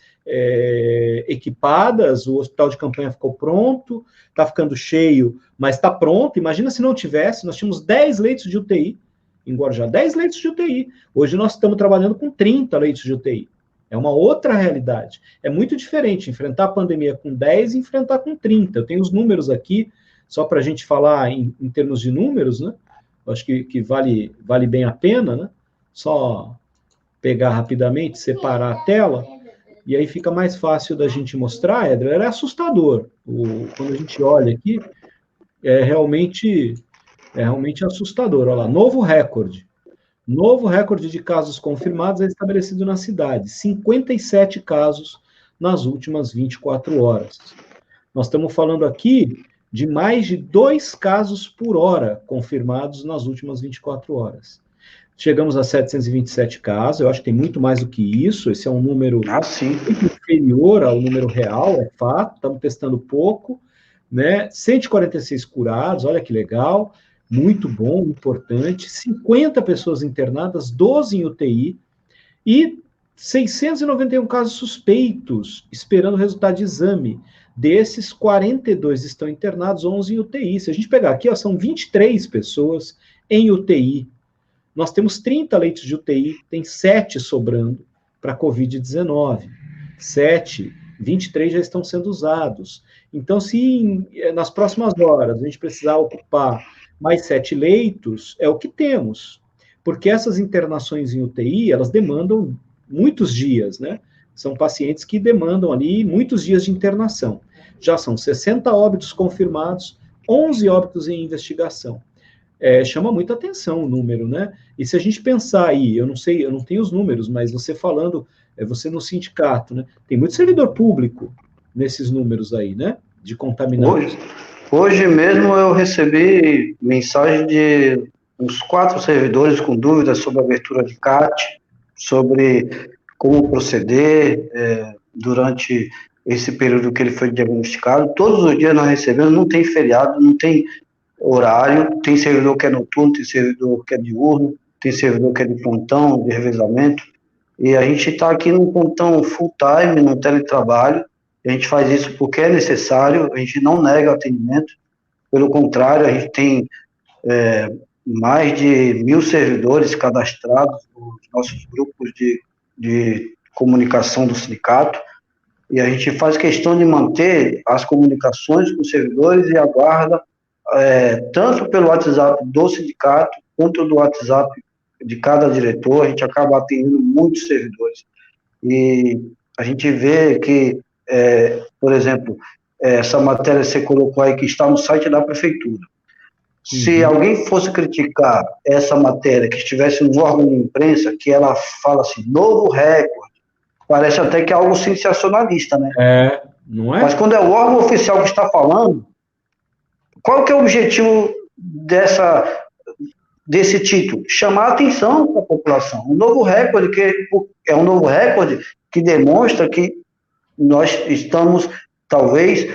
equipadas, o hospital de campanha ficou pronto, está ficando cheio, mas está pronto. Imagina se não tivesse, nós tínhamos 10 leitos de UTI em Guarujá, 10 leitos de UTI. Hoje nós estamos trabalhando com 30 leitos de UTI. É uma outra realidade. É muito diferente enfrentar a pandemia com 10 e enfrentar com 30. Eu tenho os números aqui, só para a gente falar em termos de números, né? Eu acho que vale bem a pena, né? Só pegar rapidamente, separar a tela, e aí fica mais fácil da gente mostrar, Éder. É assustador. Quando a gente olha aqui, é realmente assustador. Olha lá, novo recorde. Novo recorde de casos confirmados é estabelecido na cidade. 57 casos nas últimas 24 horas. Nós estamos falando aqui de mais de 2 casos por hora confirmados nas últimas 24 horas. Chegamos a 727 casos, eu acho que tem muito mais do que isso, esse é um número muito inferior ao número real, é fato, estamos testando pouco, né? 146 curados, olha que legal, muito bom, importante, 50 pessoas internadas, 12 em UTI, e 691 casos suspeitos, esperando o resultado de exame. Desses, 42 estão internados, 11 em UTI. Se a gente pegar aqui, são 23 pessoas em UTI. Nós temos 30 leitos de UTI, tem 7 sobrando para Covid-19. 23 já estão sendo usados. Então, se nas próximas horas a gente precisar ocupar mais 7 leitos, é o que temos. porque essas internações em UTI, elas demandam muitos dias, né? São pacientes que demandam ali muitos dias de internação. Já são 60 óbitos confirmados, 11 óbitos em investigação. Chama muita atenção o número, né? E se a gente pensar aí, eu não sei, eu não tenho os números, mas você falando, você no sindicato, né? Tem muito servidor público nesses números aí, né? De contaminados. Hoje mesmo eu recebi mensagem de uns 4 servidores com dúvidas sobre a abertura de CAT, sobre como proceder durante esse período que ele foi diagnosticado. Todos os dias nós recebemos, não tem feriado, não tem horário, tem servidor que é noturno, tem servidor que é diurno, tem servidor que é de plantão, de revezamento, e a gente está aqui num plantão full time, no teletrabalho. A gente faz isso porque é necessário, a gente não nega atendimento, pelo contrário, a gente tem mais de 1.000 servidores cadastrados nos nossos grupos de comunicação do sindicato, e a gente faz questão de manter as comunicações com os servidores e aguarda, tanto pelo WhatsApp do sindicato, quanto do WhatsApp de cada diretor, a gente acaba atendendo muitos servidores. E a gente vê que, por exemplo, essa matéria que você colocou aí, que está no site da prefeitura. Se alguém fosse criticar essa matéria, que estivesse no órgão de imprensa, que ela fala assim, novo recorde, parece até que é algo sensacionalista, né? Não é? Mas quando é o órgão oficial que está falando, qual que é o objetivo desse título? Chamar a atenção para a população. Um novo recorde, é um novo recorde que demonstra que nós estamos, talvez,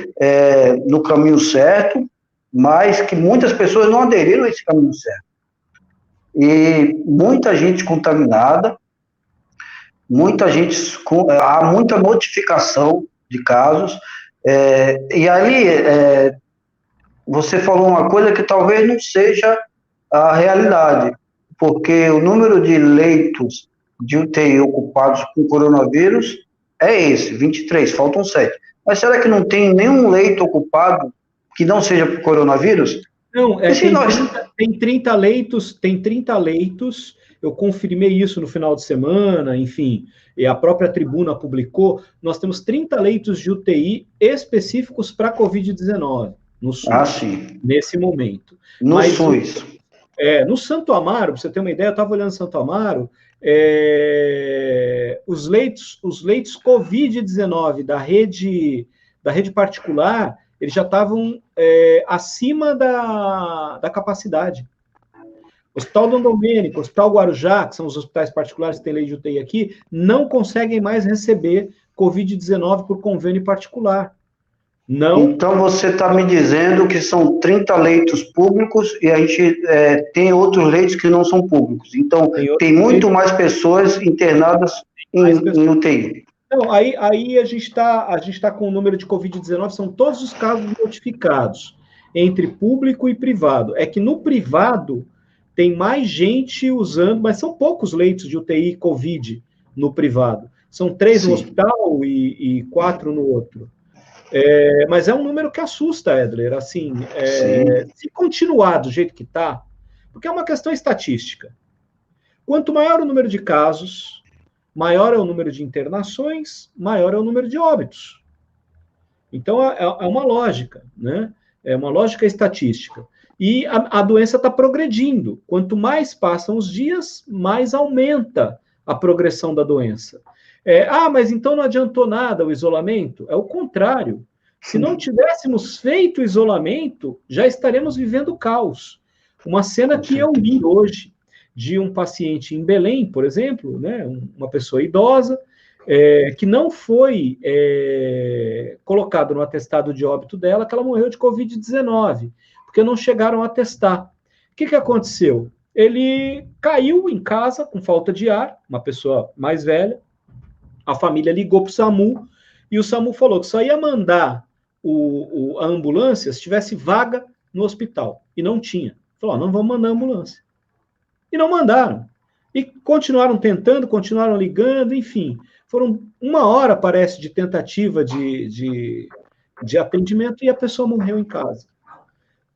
no caminho certo, mas que muitas pessoas não aderiram a esse caminho certo. E muita gente contaminada, há muita notificação de casos, e ali você falou uma coisa que talvez não seja a realidade, porque o número de leitos de UTI ocupados com coronavírus é esse, 23, faltam 7. Mas será que não tem nenhum leito ocupado que não seja por coronavírus? Não, tem 30 leitos, eu confirmei isso no final de semana, enfim, e a própria tribuna publicou, nós temos 30 leitos de UTI específicos para Covid-19 no SUS, nesse momento. No SUS. No Santo Amaro, para você ter uma ideia, eu estava olhando Santo Amaro, os leitos Covid-19 da rede particular, eles já estavam acima da capacidade. Hospital Dom Domênico, Hospital Guarujá, que são os hospitais particulares que têm lei de UTI aqui, não conseguem mais receber Covid-19 por convênio particular. Não. Então, você está me dizendo que são 30 leitos públicos e a gente tem outros leitos que não são públicos. Então, tem muito mais pessoas internadas em UTI. Não, aí a gente tá com o número de Covid-19, são todos os casos notificados, entre público e privado. É que no privado tem mais gente usando, mas são poucos leitos de UTI Covid no privado. São 3 no hospital e 4 no outro. Mas é um número que assusta, Edler. Assim, se continuar do jeito que está, porque é uma questão estatística. Quanto maior o número de casos, maior é o número de internações, maior é o número de óbitos. Então, é uma lógica, né? É uma lógica estatística. E a doença está progredindo. Quanto mais passam os dias, mais aumenta a progressão da doença. Mas então não adiantou nada o isolamento? É o contrário. Se não tivéssemos feito o isolamento, já estaremos vivendo caos. Uma cena que eu li hoje, de um paciente em Belém, por exemplo, né, uma pessoa idosa, que não foi colocado no atestado de óbito dela, que ela morreu de Covid-19, porque não chegaram a testar. O que aconteceu? Ele caiu em casa com falta de ar, uma pessoa mais velha, a família ligou para o SAMU, e o SAMU falou que só ia mandar a ambulância se tivesse vaga no hospital, e não tinha. Falou, não vamos mandar ambulância. E não mandaram. E continuaram tentando, continuaram ligando, enfim. Foram 1 hora, parece, de tentativa de atendimento, e a pessoa morreu em casa.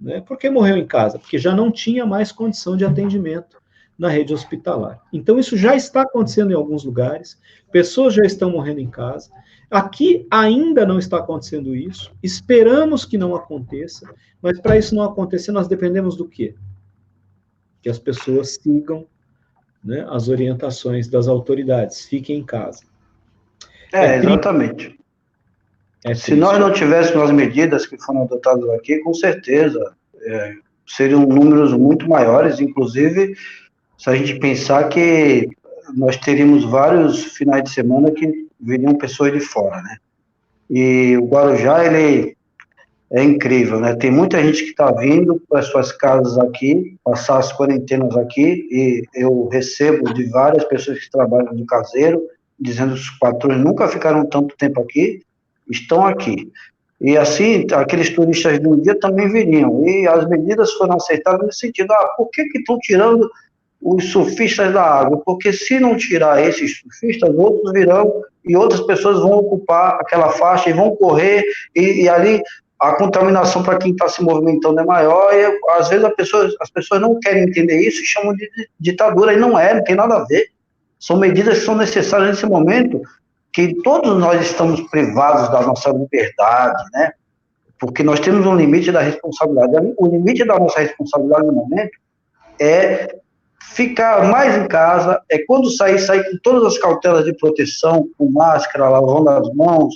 Né? Por que morreu em casa? Porque já não tinha mais condição de atendimento. na rede hospitalar. Então, isso já está acontecendo em alguns lugares, pessoas já estão morrendo em casa. Aqui ainda não está acontecendo isso, esperamos que não aconteça, mas para isso não acontecer, nós dependemos do quê? Que as pessoas sigam, né, as orientações das autoridades, fiquem em casa. Exatamente. Se nós não tivéssemos as medidas que foram adotadas aqui, com certeza seriam números muito maiores, inclusive se a gente pensar que nós teríamos vários finais de semana que viriam pessoas de fora, né? E o Guarujá, ele é incrível, né? Tem muita gente que está vindo para as suas casas aqui, passar as quarentenas aqui, e eu recebo de várias pessoas que trabalham no caseiro, dizendo que os patrões nunca ficaram tanto tempo aqui, estão aqui. E assim, aqueles turistas de um dia também viriam, e as medidas foram aceitadas nesse sentido, por que estão tirando os surfistas da água? Porque se não tirar esses surfistas, outros virão, e outras pessoas vão ocupar aquela faixa, e vão correr, e ali a contaminação para quem está se movimentando é maior, e às vezes as pessoas não querem entender isso e chamam de ditadura, e não tem nada a ver. São medidas que são necessárias nesse momento, que todos nós estamos privados da nossa liberdade, né? Porque nós temos um limite da responsabilidade. O limite da nossa responsabilidade no momento é ficar mais em casa, quando sair com todas as cautelas de proteção, com máscara, lavando as mãos,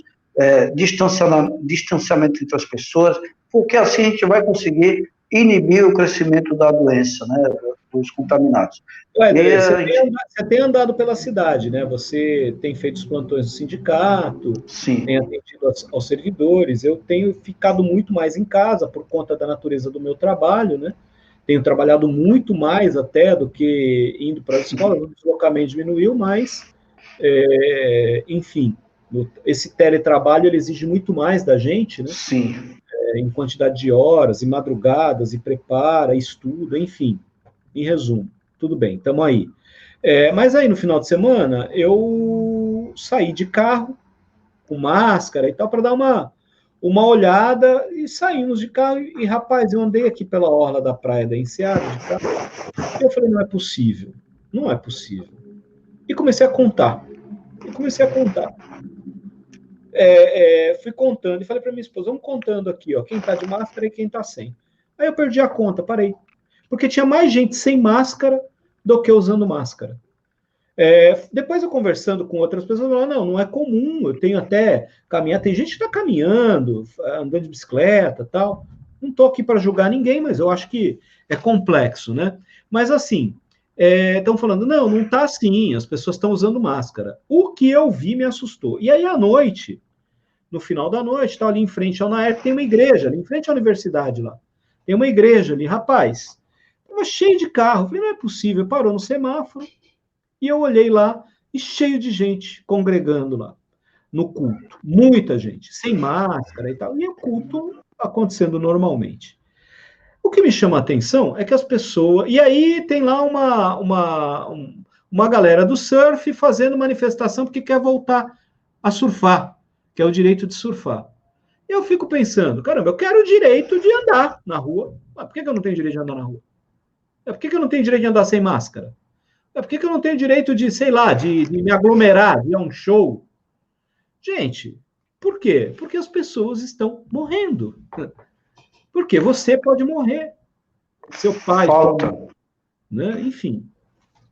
distanciamento entre as pessoas, porque assim a gente vai conseguir inibir o crescimento da doença, né, dos contaminados. Você tem andado pela cidade, né? Você tem feito os plantões do sindicato, sim, tem atendido aos servidores. Eu tenho ficado muito mais em casa por conta da natureza do meu trabalho, né? Tenho trabalhado muito mais até do que indo para a escola. O deslocamento diminuiu, mas, enfim, esse teletrabalho ele exige muito mais da gente, né? Sim. Em quantidade de horas, e madrugadas, e prepara, estuda, enfim. Em resumo, tudo bem, estamos aí. Mas aí, no final de semana, eu saí de carro, com máscara e tal, para dar uma olhada, e saímos de carro, e rapaz, eu andei aqui pela orla da praia da Enseada de carro, e eu falei, não é possível. E comecei a contar. Fui contando, e falei para minha esposa, vamos contando aqui, ó, quem está de máscara e quem está sem. Aí eu perdi a conta, parei. Porque tinha mais gente sem máscara do que usando máscara. Depois eu conversando com outras pessoas, eu falei, não é comum, eu tenho até caminhar, tem gente que está caminhando, andando de bicicleta, tal. Não estou aqui para julgar ninguém, mas eu acho que é complexo, né? Mas assim, estão falando, não está assim, as pessoas estão usando máscara. O que eu vi me assustou. E aí à noite, no final da noite, está ali em frente ao Naer, tem uma igreja, ali em frente à universidade lá. Tem uma igreja ali, rapaz, estava cheio de carro. Falei, não é possível. Parou no semáforo e eu olhei lá e cheio de gente congregando lá no culto. Muita gente, sem máscara e tal. E o culto acontecendo normalmente. O que me chama a atenção é que as pessoas... E aí tem lá uma galera do surf fazendo manifestação porque quer voltar a surfar, que é o direito de surfar. Eu fico pensando, caramba, eu quero o direito de andar na rua. Por que eu não tenho direito de andar na rua? Por que eu não tenho direito de andar sem máscara? Por que eu não tenho direito de, sei lá, de me aglomerar, de ir a um show? Gente, por quê? Porque as pessoas estão morrendo. Porque você pode morrer. Seu pai falta, pode, né? Enfim.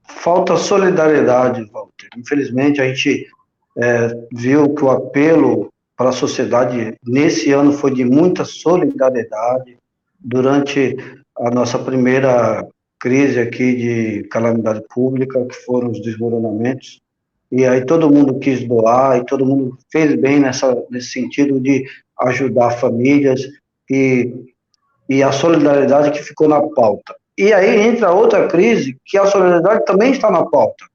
Falta solidariedade, Walter. Infelizmente, a gente viu que o apelo para a sociedade nesse ano foi de muita solidariedade. Durante a nossa primeira crise aqui de calamidade pública, que foram os desmoronamentos, e aí todo mundo quis doar, e todo mundo fez bem nesse sentido de ajudar famílias, e a solidariedade que ficou na pauta. E aí entra outra crise, que a solidariedade também está na pauta.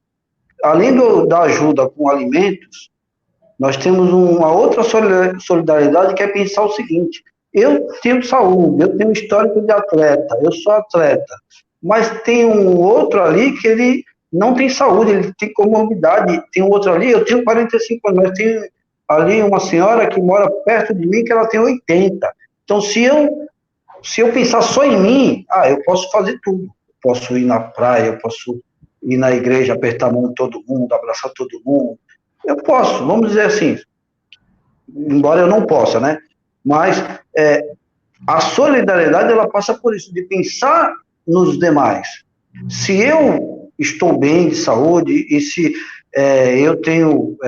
Além da ajuda com alimentos, nós temos uma outra solidariedade, que é pensar o seguinte: eu tenho saúde, eu tenho histórico de atleta, eu sou atleta, mas tem um outro ali que ele não tem saúde, ele tem comorbidade, tem um outro ali, eu tenho 45 anos, mas tem ali uma senhora que mora perto de mim que ela tem 80. Então, se eu pensar só em mim, eu posso fazer tudo. posso ir na praia, eu posso ir na igreja, apertar a mão de todo mundo, abraçar todo mundo. Eu posso, vamos dizer assim, embora eu não possa, né? Mas a solidariedade, ela passa por isso, de pensar nos demais. Se eu estou bem de saúde e se eu tenho,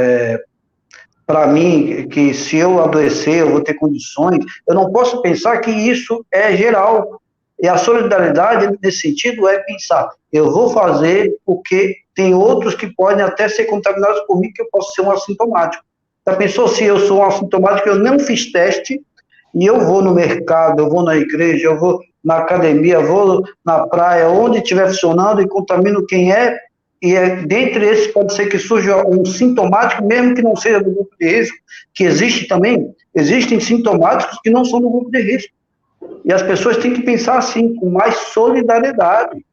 para mim, que se eu adoecer, eu vou ter condições, eu não posso pensar que isso é geral. E a solidariedade, nesse sentido, é pensar, eu vou fazer porque tem outros que podem até ser contaminados por mim, que eu posso ser um assintomático. Já pensou se eu sou um assintomático, eu não fiz teste, e eu vou no mercado, eu vou na igreja, eu vou na academia, eu vou na praia, onde estiver funcionando, e contamino quem é, e dentre esses pode ser que surja um sintomático, mesmo que não seja do grupo de risco, que existe também, existem sintomáticos que não são do grupo de risco. E as pessoas têm que pensar assim, com mais solidariedade,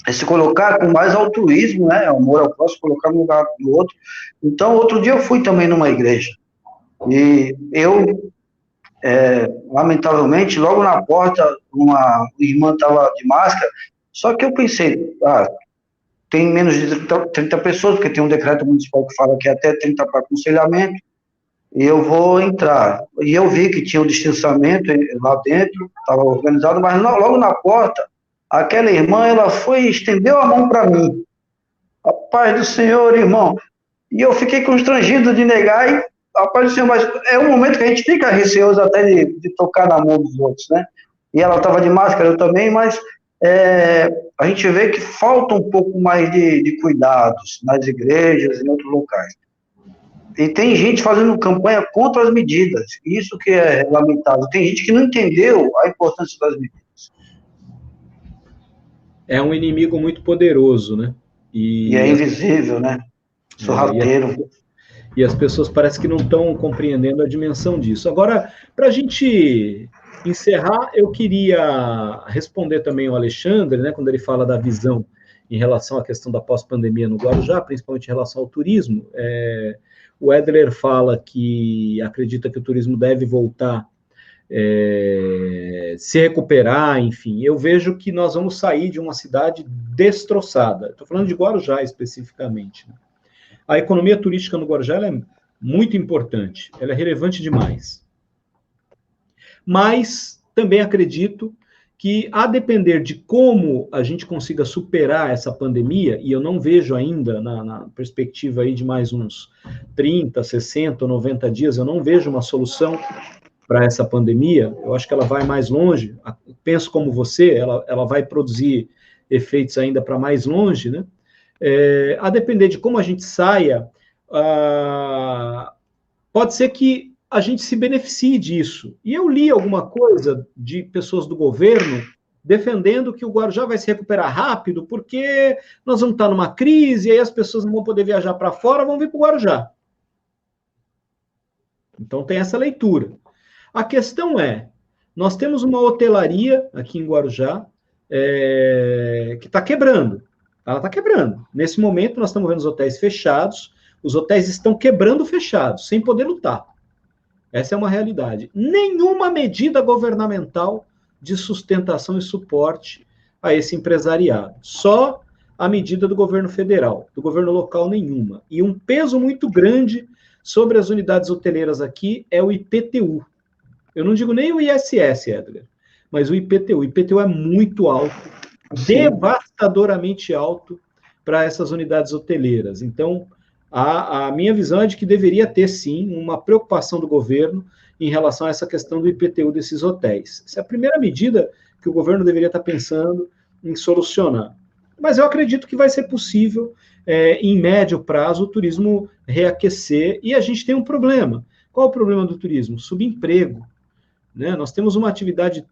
se colocar com mais altruísmo, né? Amor ao próximo, colocar no lugar do outro. Então, outro dia eu fui também numa igreja, e eu, lamentavelmente, logo na porta, uma irmã estava de máscara, só que eu pensei, tem menos de 30 pessoas, porque tem um decreto municipal que fala que é até 30 para aconselhamento, e eu vou entrar. E eu vi que tinha um distanciamento lá dentro, estava organizado, mas logo na porta, aquela irmã, ela foi e estendeu a mão para mim. A paz do Senhor, irmão. E eu fiquei constrangido de negar, e a paz do Senhor, mas é um momento que a gente fica receoso até de tocar na mão dos outros, né? E ela estava de máscara, eu também, mas a gente vê que falta um pouco mais de cuidados nas igrejas e em outros locais. E tem gente fazendo campanha contra as medidas, isso que é lamentável. Tem gente que não entendeu a importância das medidas. É um inimigo muito poderoso, né? E é invisível, né? Sorrateiro. E as pessoas parecem que não estão compreendendo a dimensão disso. Agora, para a gente encerrar, eu queria responder também ao Alexandre, né, quando ele fala da visão em relação à questão da pós-pandemia no Guarujá, principalmente em relação ao turismo. O Edler fala que acredita que o turismo deve voltar, se recuperar, enfim. Eu vejo que nós vamos sair de uma cidade destroçada. Estou falando de Guarujá especificamente. A economia turística no Guarujá ela é muito importante, ela é relevante demais. Mas também acredito que, a depender de como a gente consiga superar essa pandemia, e eu não vejo ainda, na perspectiva aí de mais uns 30, 60 ou 90 dias, eu não vejo uma solução para essa pandemia, eu acho que ela vai mais longe, penso como você, ela vai produzir efeitos ainda para mais longe, né? A depender de como a gente saia, pode ser que a gente se beneficie disso. E eu li alguma coisa de pessoas do governo defendendo que o Guarujá vai se recuperar rápido, porque nós vamos estar numa crise, e aí as pessoas não vão poder viajar para fora, vão vir para o Guarujá. Então tem essa leitura. A questão é, nós temos uma hotelaria aqui em Guarujá que está quebrando. Ela está quebrando. Nesse momento, nós estamos vendo os hotéis fechados, os hotéis estão quebrando fechados, sem poder lutar. Essa é uma realidade. Nenhuma medida governamental de sustentação e suporte a esse empresariado. Só a medida do governo federal, do governo local nenhuma. E um peso muito grande sobre as unidades hoteleiras aqui é o IPTU. Eu não digo nem o ISS, Edgar, mas o IPTU. O IPTU é muito alto, devastadoramente alto para essas unidades hoteleiras. Então, a minha visão é de que deveria ter, sim, uma preocupação do governo em relação a essa questão do IPTU desses hotéis. Essa é a primeira medida que o governo deveria estar pensando em solucionar. Mas eu acredito que vai ser possível, em médio prazo, o turismo reaquecer, e a gente tem um problema. Qual é o problema do turismo? Subemprego. Né? Nós temos uma atividade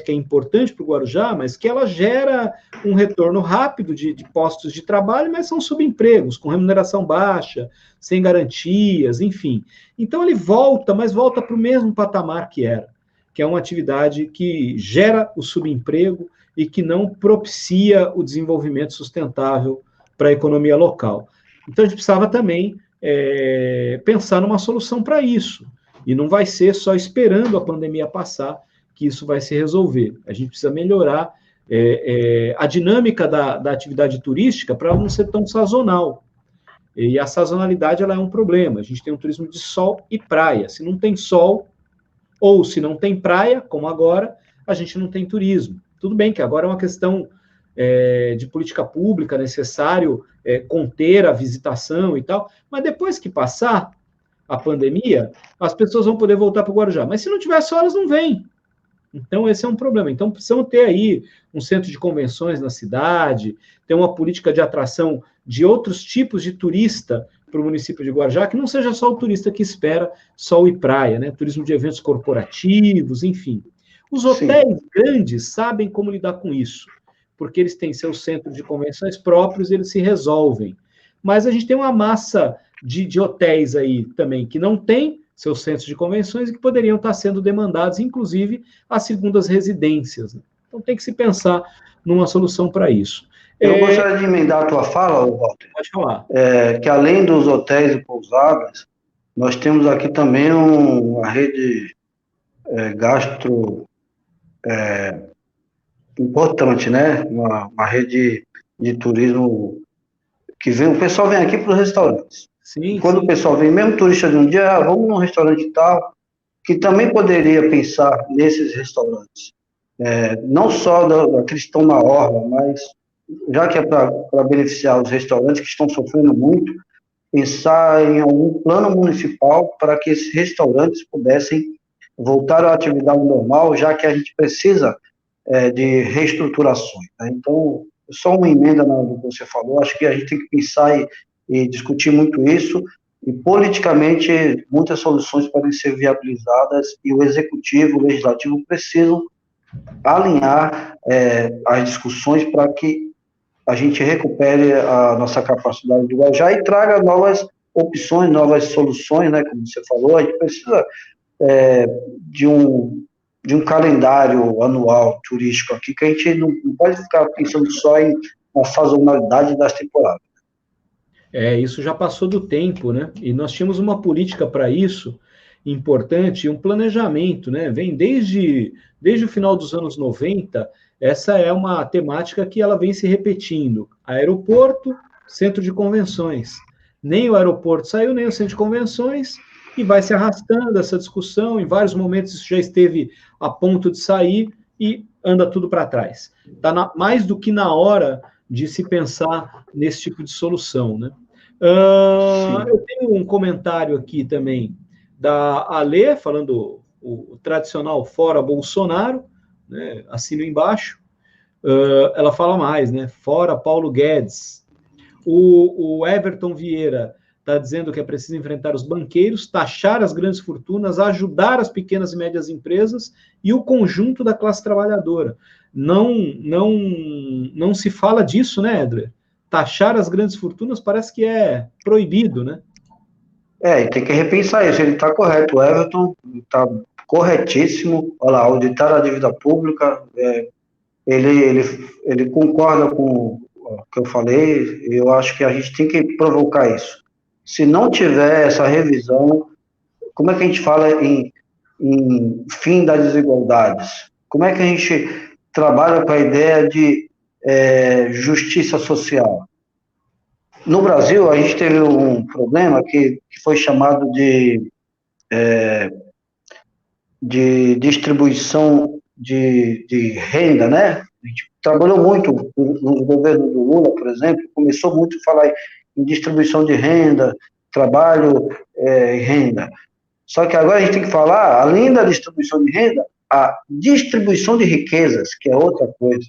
que é importante para o Guarujá, mas que ela gera um retorno rápido de postos de trabalho, mas são subempregos, com remuneração baixa, sem garantias, enfim. Então ele volta, mas volta para o mesmo patamar que era, que é uma atividade que gera o subemprego e que não propicia o desenvolvimento sustentável para a economia local. Então a gente precisava também pensar numa solução para isso. E não vai ser só esperando a pandemia passar que isso vai se resolver. A gente precisa melhorar a dinâmica da atividade turística para ela não ser tão sazonal. E a sazonalidade ela é um problema. A gente tem um turismo de sol e praia. Se não tem sol, ou se não tem praia, como agora, a gente não tem turismo. Tudo bem que agora é uma questão de política pública, necessário conter a visitação e tal, mas depois que passar a pandemia, as pessoas vão poder voltar para o Guarujá. Mas se não tiver sol, elas não vêm. Então, esse é um problema. Então, precisamos ter aí um centro de convenções na cidade, ter uma política de atração de outros tipos de turista para o município de Guarujá, que não seja só o turista que espera sol e praia, né? Turismo de eventos corporativos, enfim. Os hotéis grandes sabem como lidar com isso, porque eles têm seus centros de convenções próprios e eles se resolvem. Mas a gente tem uma massa de hotéis aí também que não tem seus centros de convenções e que poderiam estar sendo demandados, inclusive, as segundas residências. Né? Então, tem que se pensar numa solução para isso. Eu gostaria de emendar a tua fala, Walter. Pode falar. Que além dos hotéis e pousadas, nós temos aqui também uma rede gastro importante, né? Uma rede de turismo que o pessoal vem aqui para os restaurantes. Sim, quando o pessoal vem, mesmo turista de um dia, vamos num restaurante tal, que também poderia pensar nesses restaurantes. Não só da que estão na orla, mas já que é para beneficiar os restaurantes que estão sofrendo muito, pensar em algum plano municipal para que esses restaurantes pudessem voltar à atividade normal, já que a gente precisa de reestruturações. Né? Então, só uma emenda no que você falou, acho que a gente tem que pensar e discutir muito isso, e politicamente muitas soluções podem ser viabilizadas, e o Executivo, o Legislativo precisam alinhar as discussões para que a gente recupere a nossa capacidade de Guarujá e traga novas opções, novas soluções, né, como você falou, a gente precisa de um calendário anual turístico aqui, que a gente não pode ficar pensando só na sazonalidade das temporadas. Isso já passou do tempo, né? E nós tínhamos uma política para isso importante, um planejamento, né? Vem desde o final dos anos 90, essa é uma temática que ela vem se repetindo. Aeroporto, centro de convenções. Nem o aeroporto saiu, nem o centro de convenções, e vai se arrastando essa discussão, em vários momentos isso já esteve a ponto de sair e anda tudo para trás. Está mais do que na hora de se pensar nesse tipo de solução, né? Eu tenho um comentário aqui também da Ale, falando o tradicional fora Bolsonaro, né? Assino embaixo. Ela fala mais, né? Fora Paulo Guedes. O Everton Vieira está dizendo que é preciso enfrentar os banqueiros, taxar as grandes fortunas, ajudar as pequenas e médias empresas e o conjunto da classe trabalhadora. Não se fala disso, né, Edler? Taxar as grandes fortunas parece que é proibido, né? E tem que repensar isso, ele está correto, o Everton está corretíssimo, olha lá, auditar a dívida pública, ele concorda com o que eu falei, eu acho que a gente tem que provocar isso. Se não tiver essa revisão, como é que a gente fala em fim das desigualdades? Como é que a gente trabalha com a ideia de justiça social? No Brasil, a gente teve um problema que foi chamado de distribuição de renda, né? A gente trabalhou muito no governo do Lula, por exemplo, começou muito a falar em distribuição de renda, trabalho e renda. Só que agora a gente tem que falar, além da distribuição de renda, a distribuição de riquezas, que é outra coisa.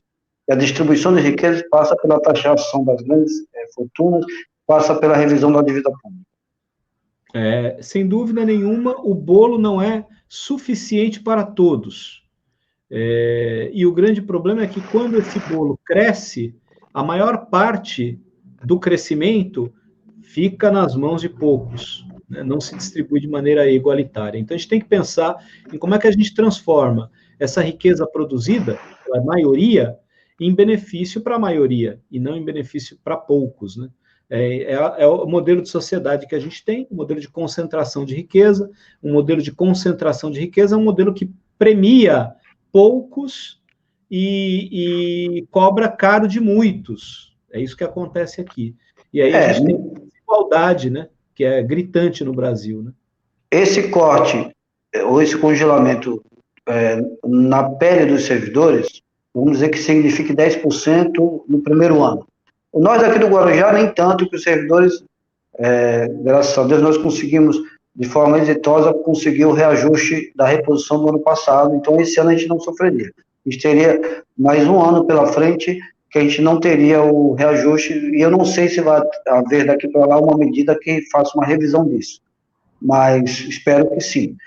E a distribuição de riquezas passa pela taxação das grandes fortunas, passa pela revisão da dívida pública. Sem dúvida nenhuma, o bolo não é suficiente para todos. E o grande problema é que quando esse bolo cresce, a maior parte do crescimento fica nas mãos de poucos, né? Não se distribui de maneira igualitária. Então, a gente tem que pensar em como é que a gente transforma essa riqueza produzida pela maioria em benefício para a maioria e não em benefício para poucos, né? É o modelo de sociedade que a gente tem, o modelo de concentração de riqueza. Um modelo de concentração de riqueza é um modelo que premia poucos e cobra caro de muitos. É isso que acontece aqui. E aí a gente tem desigualdade, né, que é gritante no Brasil, né? Esse corte, ou esse congelamento na pele dos servidores, vamos dizer que signifique 10% no primeiro ano. Nós aqui do Guarujá, nem tanto, que os servidores, graças a Deus, nós conseguimos, de forma exitosa, conseguir o reajuste da reposição do ano passado, então esse ano a gente não sofreria. A gente teria mais um ano pela frente que a gente não teria o reajuste, e eu não sei se vai haver daqui para lá uma medida que faça uma revisão disso, mas espero que sim.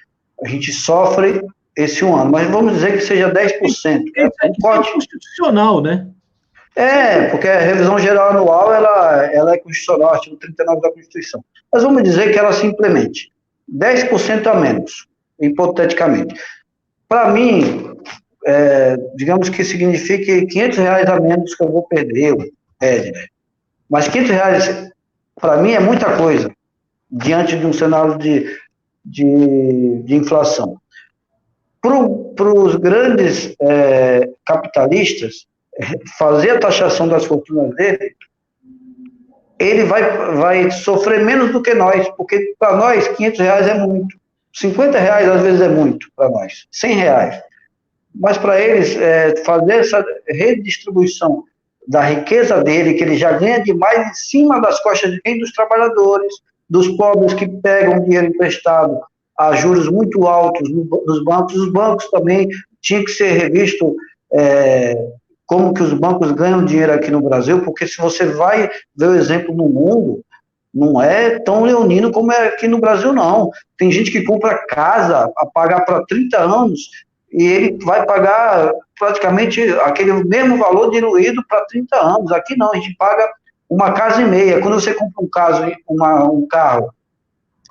A gente sofre esse um ano, mas vamos dizer que seja 10%. É constitucional, né? Porque a revisão geral anual, ela é constitucional, artigo 39 da Constituição. Mas vamos dizer que ela se implemente. 10% a menos, hipoteticamente. Para mim, digamos que signifique R$500 a menos que eu vou perder, mas R$500, para mim, é muita coisa, diante de um cenário de inflação. Para os grandes capitalistas, fazer a taxação das fortunas dele, ele vai sofrer menos do que nós, porque para nós R$500 é muito, R$50 às vezes é muito para nós, R$100. Mas para eles, fazer essa redistribuição da riqueza dele, que ele já ganha demais em cima das costas de quem? Dos trabalhadores, dos pobres que pegam dinheiro emprestado a juros muito altos nos bancos. Os bancos também tinham que ser revisto como que os bancos ganham dinheiro aqui no Brasil, porque se você vai ver o exemplo no mundo, não é tão leonino como é aqui no Brasil, não. Tem gente que compra casa a pagar para 30 anos e ele vai pagar praticamente aquele mesmo valor diluído para 30 anos. Aqui não, a gente paga uma casa e meia. Quando você compra um carro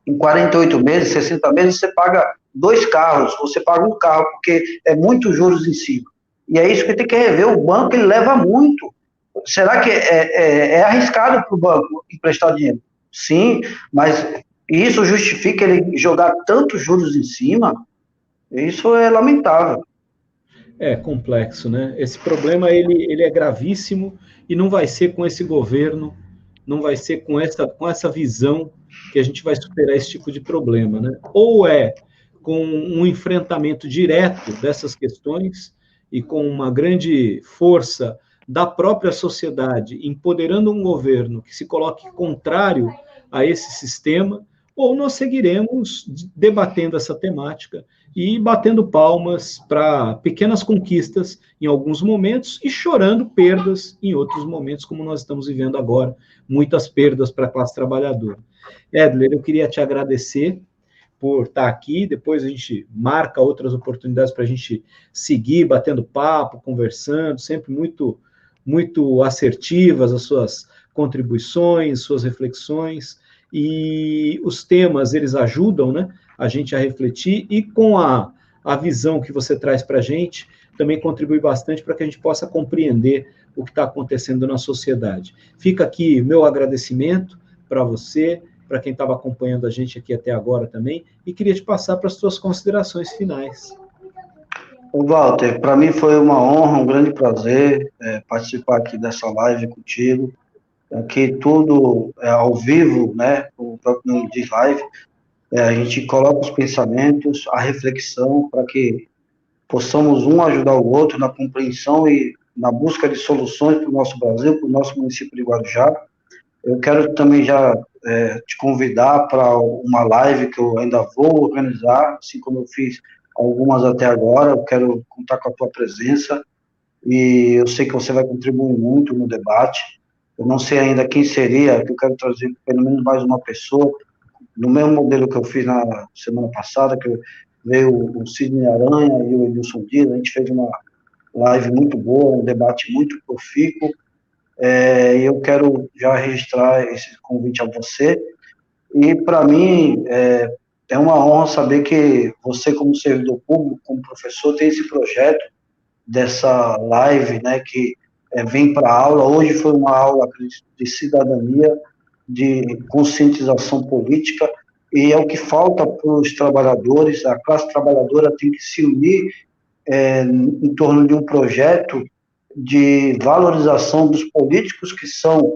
em 48 meses, 60 meses, você paga 2 carros, você paga um carro, porque é muitos juros em cima. E é isso que tem que rever. O banco, ele leva muito. Será que é arriscado para o banco emprestar dinheiro? Sim, mas isso justifica ele jogar tantos juros em cima? Isso é lamentável. É complexo, né? Esse problema, ele é gravíssimo e não vai ser com esse governo, não vai ser com essa visão que a gente vai superar esse tipo de problema, né? Ou é com um enfrentamento direto dessas questões e com uma grande força da própria sociedade, empoderando um governo que se coloque contrário a esse sistema, ou nós seguiremos debatendo essa temática e batendo palmas para pequenas conquistas em alguns momentos e chorando perdas em outros momentos, como nós estamos vivendo agora, muitas perdas para a classe trabalhadora. Edler, eu queria te agradecer por estar aqui, depois a gente marca outras oportunidades para a gente seguir batendo papo, conversando, sempre muito, muito assertivas as suas contribuições, suas reflexões, e os temas, eles ajudam, né, a gente a refletir, e com a visão que você traz para a gente, também contribui bastante para que a gente possa compreender o que está acontecendo na sociedade. Fica aqui meu agradecimento para você, para quem estava acompanhando a gente aqui até agora também, e queria te passar para as suas considerações finais. Walter, para mim foi uma honra, um grande prazer participar aqui dessa live contigo. Aqui tudo é ao vivo, né? O próprio nome diz live. A gente coloca os pensamentos, a reflexão, para que possamos um ajudar o outro na compreensão e na busca de soluções para o nosso Brasil, para o nosso município de Guarujá. Eu quero também já te convidar para uma live que eu ainda vou organizar, assim como eu fiz algumas até agora. Eu quero contar com a tua presença e eu sei que você vai contribuir muito no debate. Eu não sei ainda quem seria, que eu quero trazer pelo menos mais uma pessoa, no mesmo modelo que eu fiz na semana passada, que veio o Sidney Aranha e o Edilson Dias. A gente fez uma live muito boa, um debate muito profícuo. E eu quero já registrar esse convite a você, e para mim é uma honra saber que você, como servidor público, como professor, tem esse projeto dessa live, né, que vem para a aula. Hoje foi uma aula de cidadania, de conscientização política, e é o que falta para os trabalhadores. A classe trabalhadora tem que se unir em torno de um projeto de valorização dos políticos que são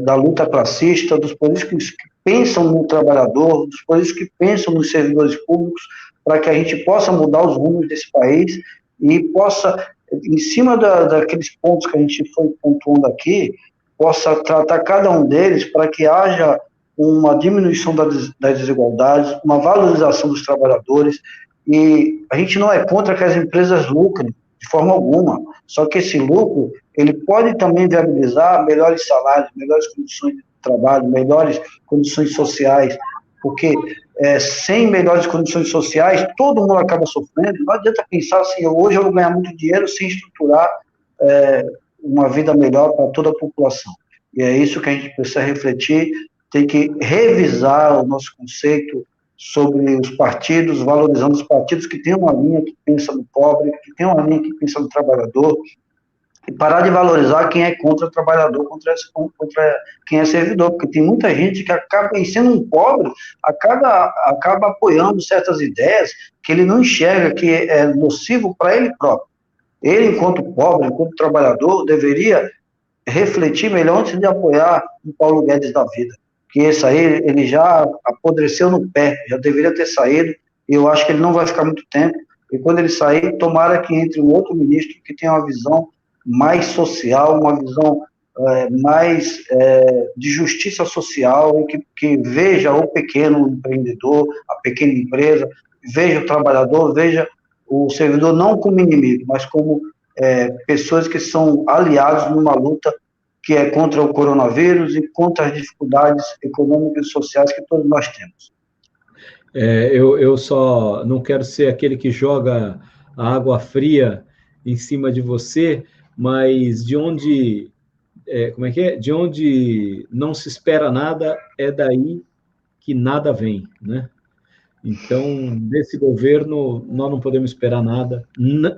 da luta classista, dos políticos que pensam no trabalhador, dos políticos que pensam nos servidores públicos, para que a gente possa mudar os rumos desse país e possa, em cima daqueles pontos que a gente foi pontuando aqui, possa tratar cada um deles para que haja uma diminuição das desigualdades, uma valorização dos trabalhadores, e a gente não é contra que as empresas lucrem, de forma alguma, só que esse lucro, ele pode também viabilizar melhores salários, melhores condições de trabalho, melhores condições sociais, porque sem melhores condições sociais, todo mundo acaba sofrendo. Não adianta pensar assim, hoje eu vou ganhar muito dinheiro sem estruturar uma vida melhor para toda a população. E é isso que a gente precisa refletir, tem que revisar o nosso conceito sobre os partidos, valorizando os partidos que têm uma linha que pensa no pobre, que tem uma linha que pensa no trabalhador, e parar de valorizar quem é contra o trabalhador, contra quem é servidor, porque tem muita gente que acaba, sendo um pobre, acaba apoiando certas ideias que ele não enxerga, que é nocivo para ele próprio. Ele, enquanto pobre, enquanto trabalhador, deveria refletir melhor antes de apoiar o Paulo Guedes da vida, que esse aí, ele já apodreceu no pé, já deveria ter saído, e eu acho que ele não vai ficar muito tempo, e quando ele sair, tomara que entre um outro ministro que tenha uma visão mais social, uma visão mais de justiça social, e que veja o pequeno empreendedor, a pequena empresa, veja o trabalhador, veja o servidor não como inimigo, mas como pessoas que são aliados numa luta que é contra o coronavírus e contra as dificuldades econômicas e sociais que todos nós temos. Eu só não quero ser aquele que joga a água fria em cima de você, mas de onde de onde não se espera nada, é daí que nada vem, né? Então, desse governo, nós não podemos esperar nada,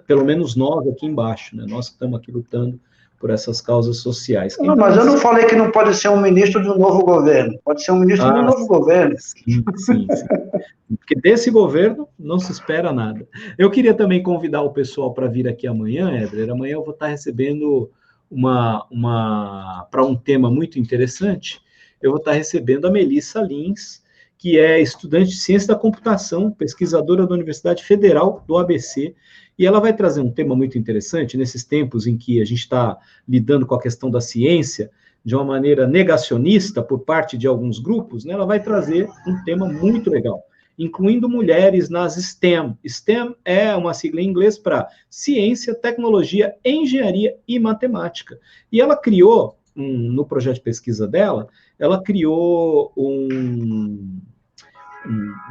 pelo menos nós aqui embaixo, né? Nós que estamos aqui lutando por essas causas sociais. Não, mas eu não falei que não pode ser um ministro de um novo governo, pode ser um ministro de um novo governo. Sim. Porque desse governo não se espera nada. Eu queria também convidar o pessoal para vir aqui amanhã, Éder. Amanhã eu vou estar recebendo para um tema muito interessante, eu vou estar recebendo a Melissa Lins, que é estudante de ciência da computação, pesquisadora da Universidade Federal do ABC, e ela vai trazer um tema muito interessante nesses tempos em que a gente está lidando com a questão da ciência de uma maneira negacionista por parte de alguns grupos, né? Ela vai trazer um tema muito legal, incluindo mulheres nas STEM. STEM é uma sigla em inglês para ciência, tecnologia, engenharia e matemática. E ela criou, no projeto de pesquisa dela, ela criou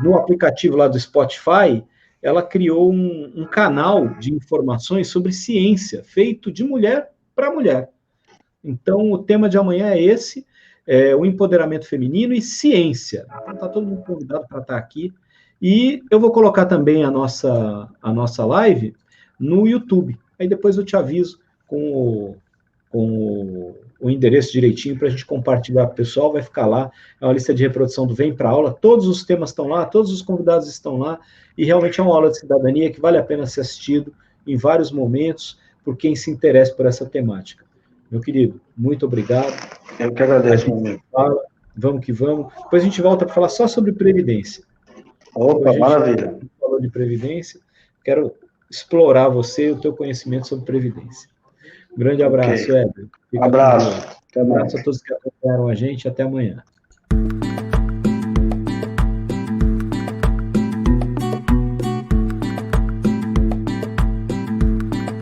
no aplicativo lá do Spotify, ela criou um canal de informações sobre ciência, feito de mulher para mulher. Então, o tema de amanhã é esse, o empoderamento feminino e ciência. Então, está todo mundo convidado para estar aqui. E eu vou colocar também a nossa live no YouTube. Aí depois eu te aviso com o endereço direitinho para a gente compartilhar com o pessoal, vai ficar lá, é uma lista de reprodução do Vem para Aula, todos os temas estão lá, todos os convidados estão lá, e realmente é uma aula de cidadania que vale a pena ser assistido em vários momentos, por quem se interessa por essa temática. Meu querido, muito obrigado. Eu que agradeço, meu amigo. Vamos que vamos. Depois a gente volta para falar só sobre previdência. Opa, maravilha. Falou de previdência, quero explorar você e o teu conhecimento sobre previdência. Um grande abraço, Éder. Abraço. Um abraço a todos que acompanharam a gente. Até amanhã.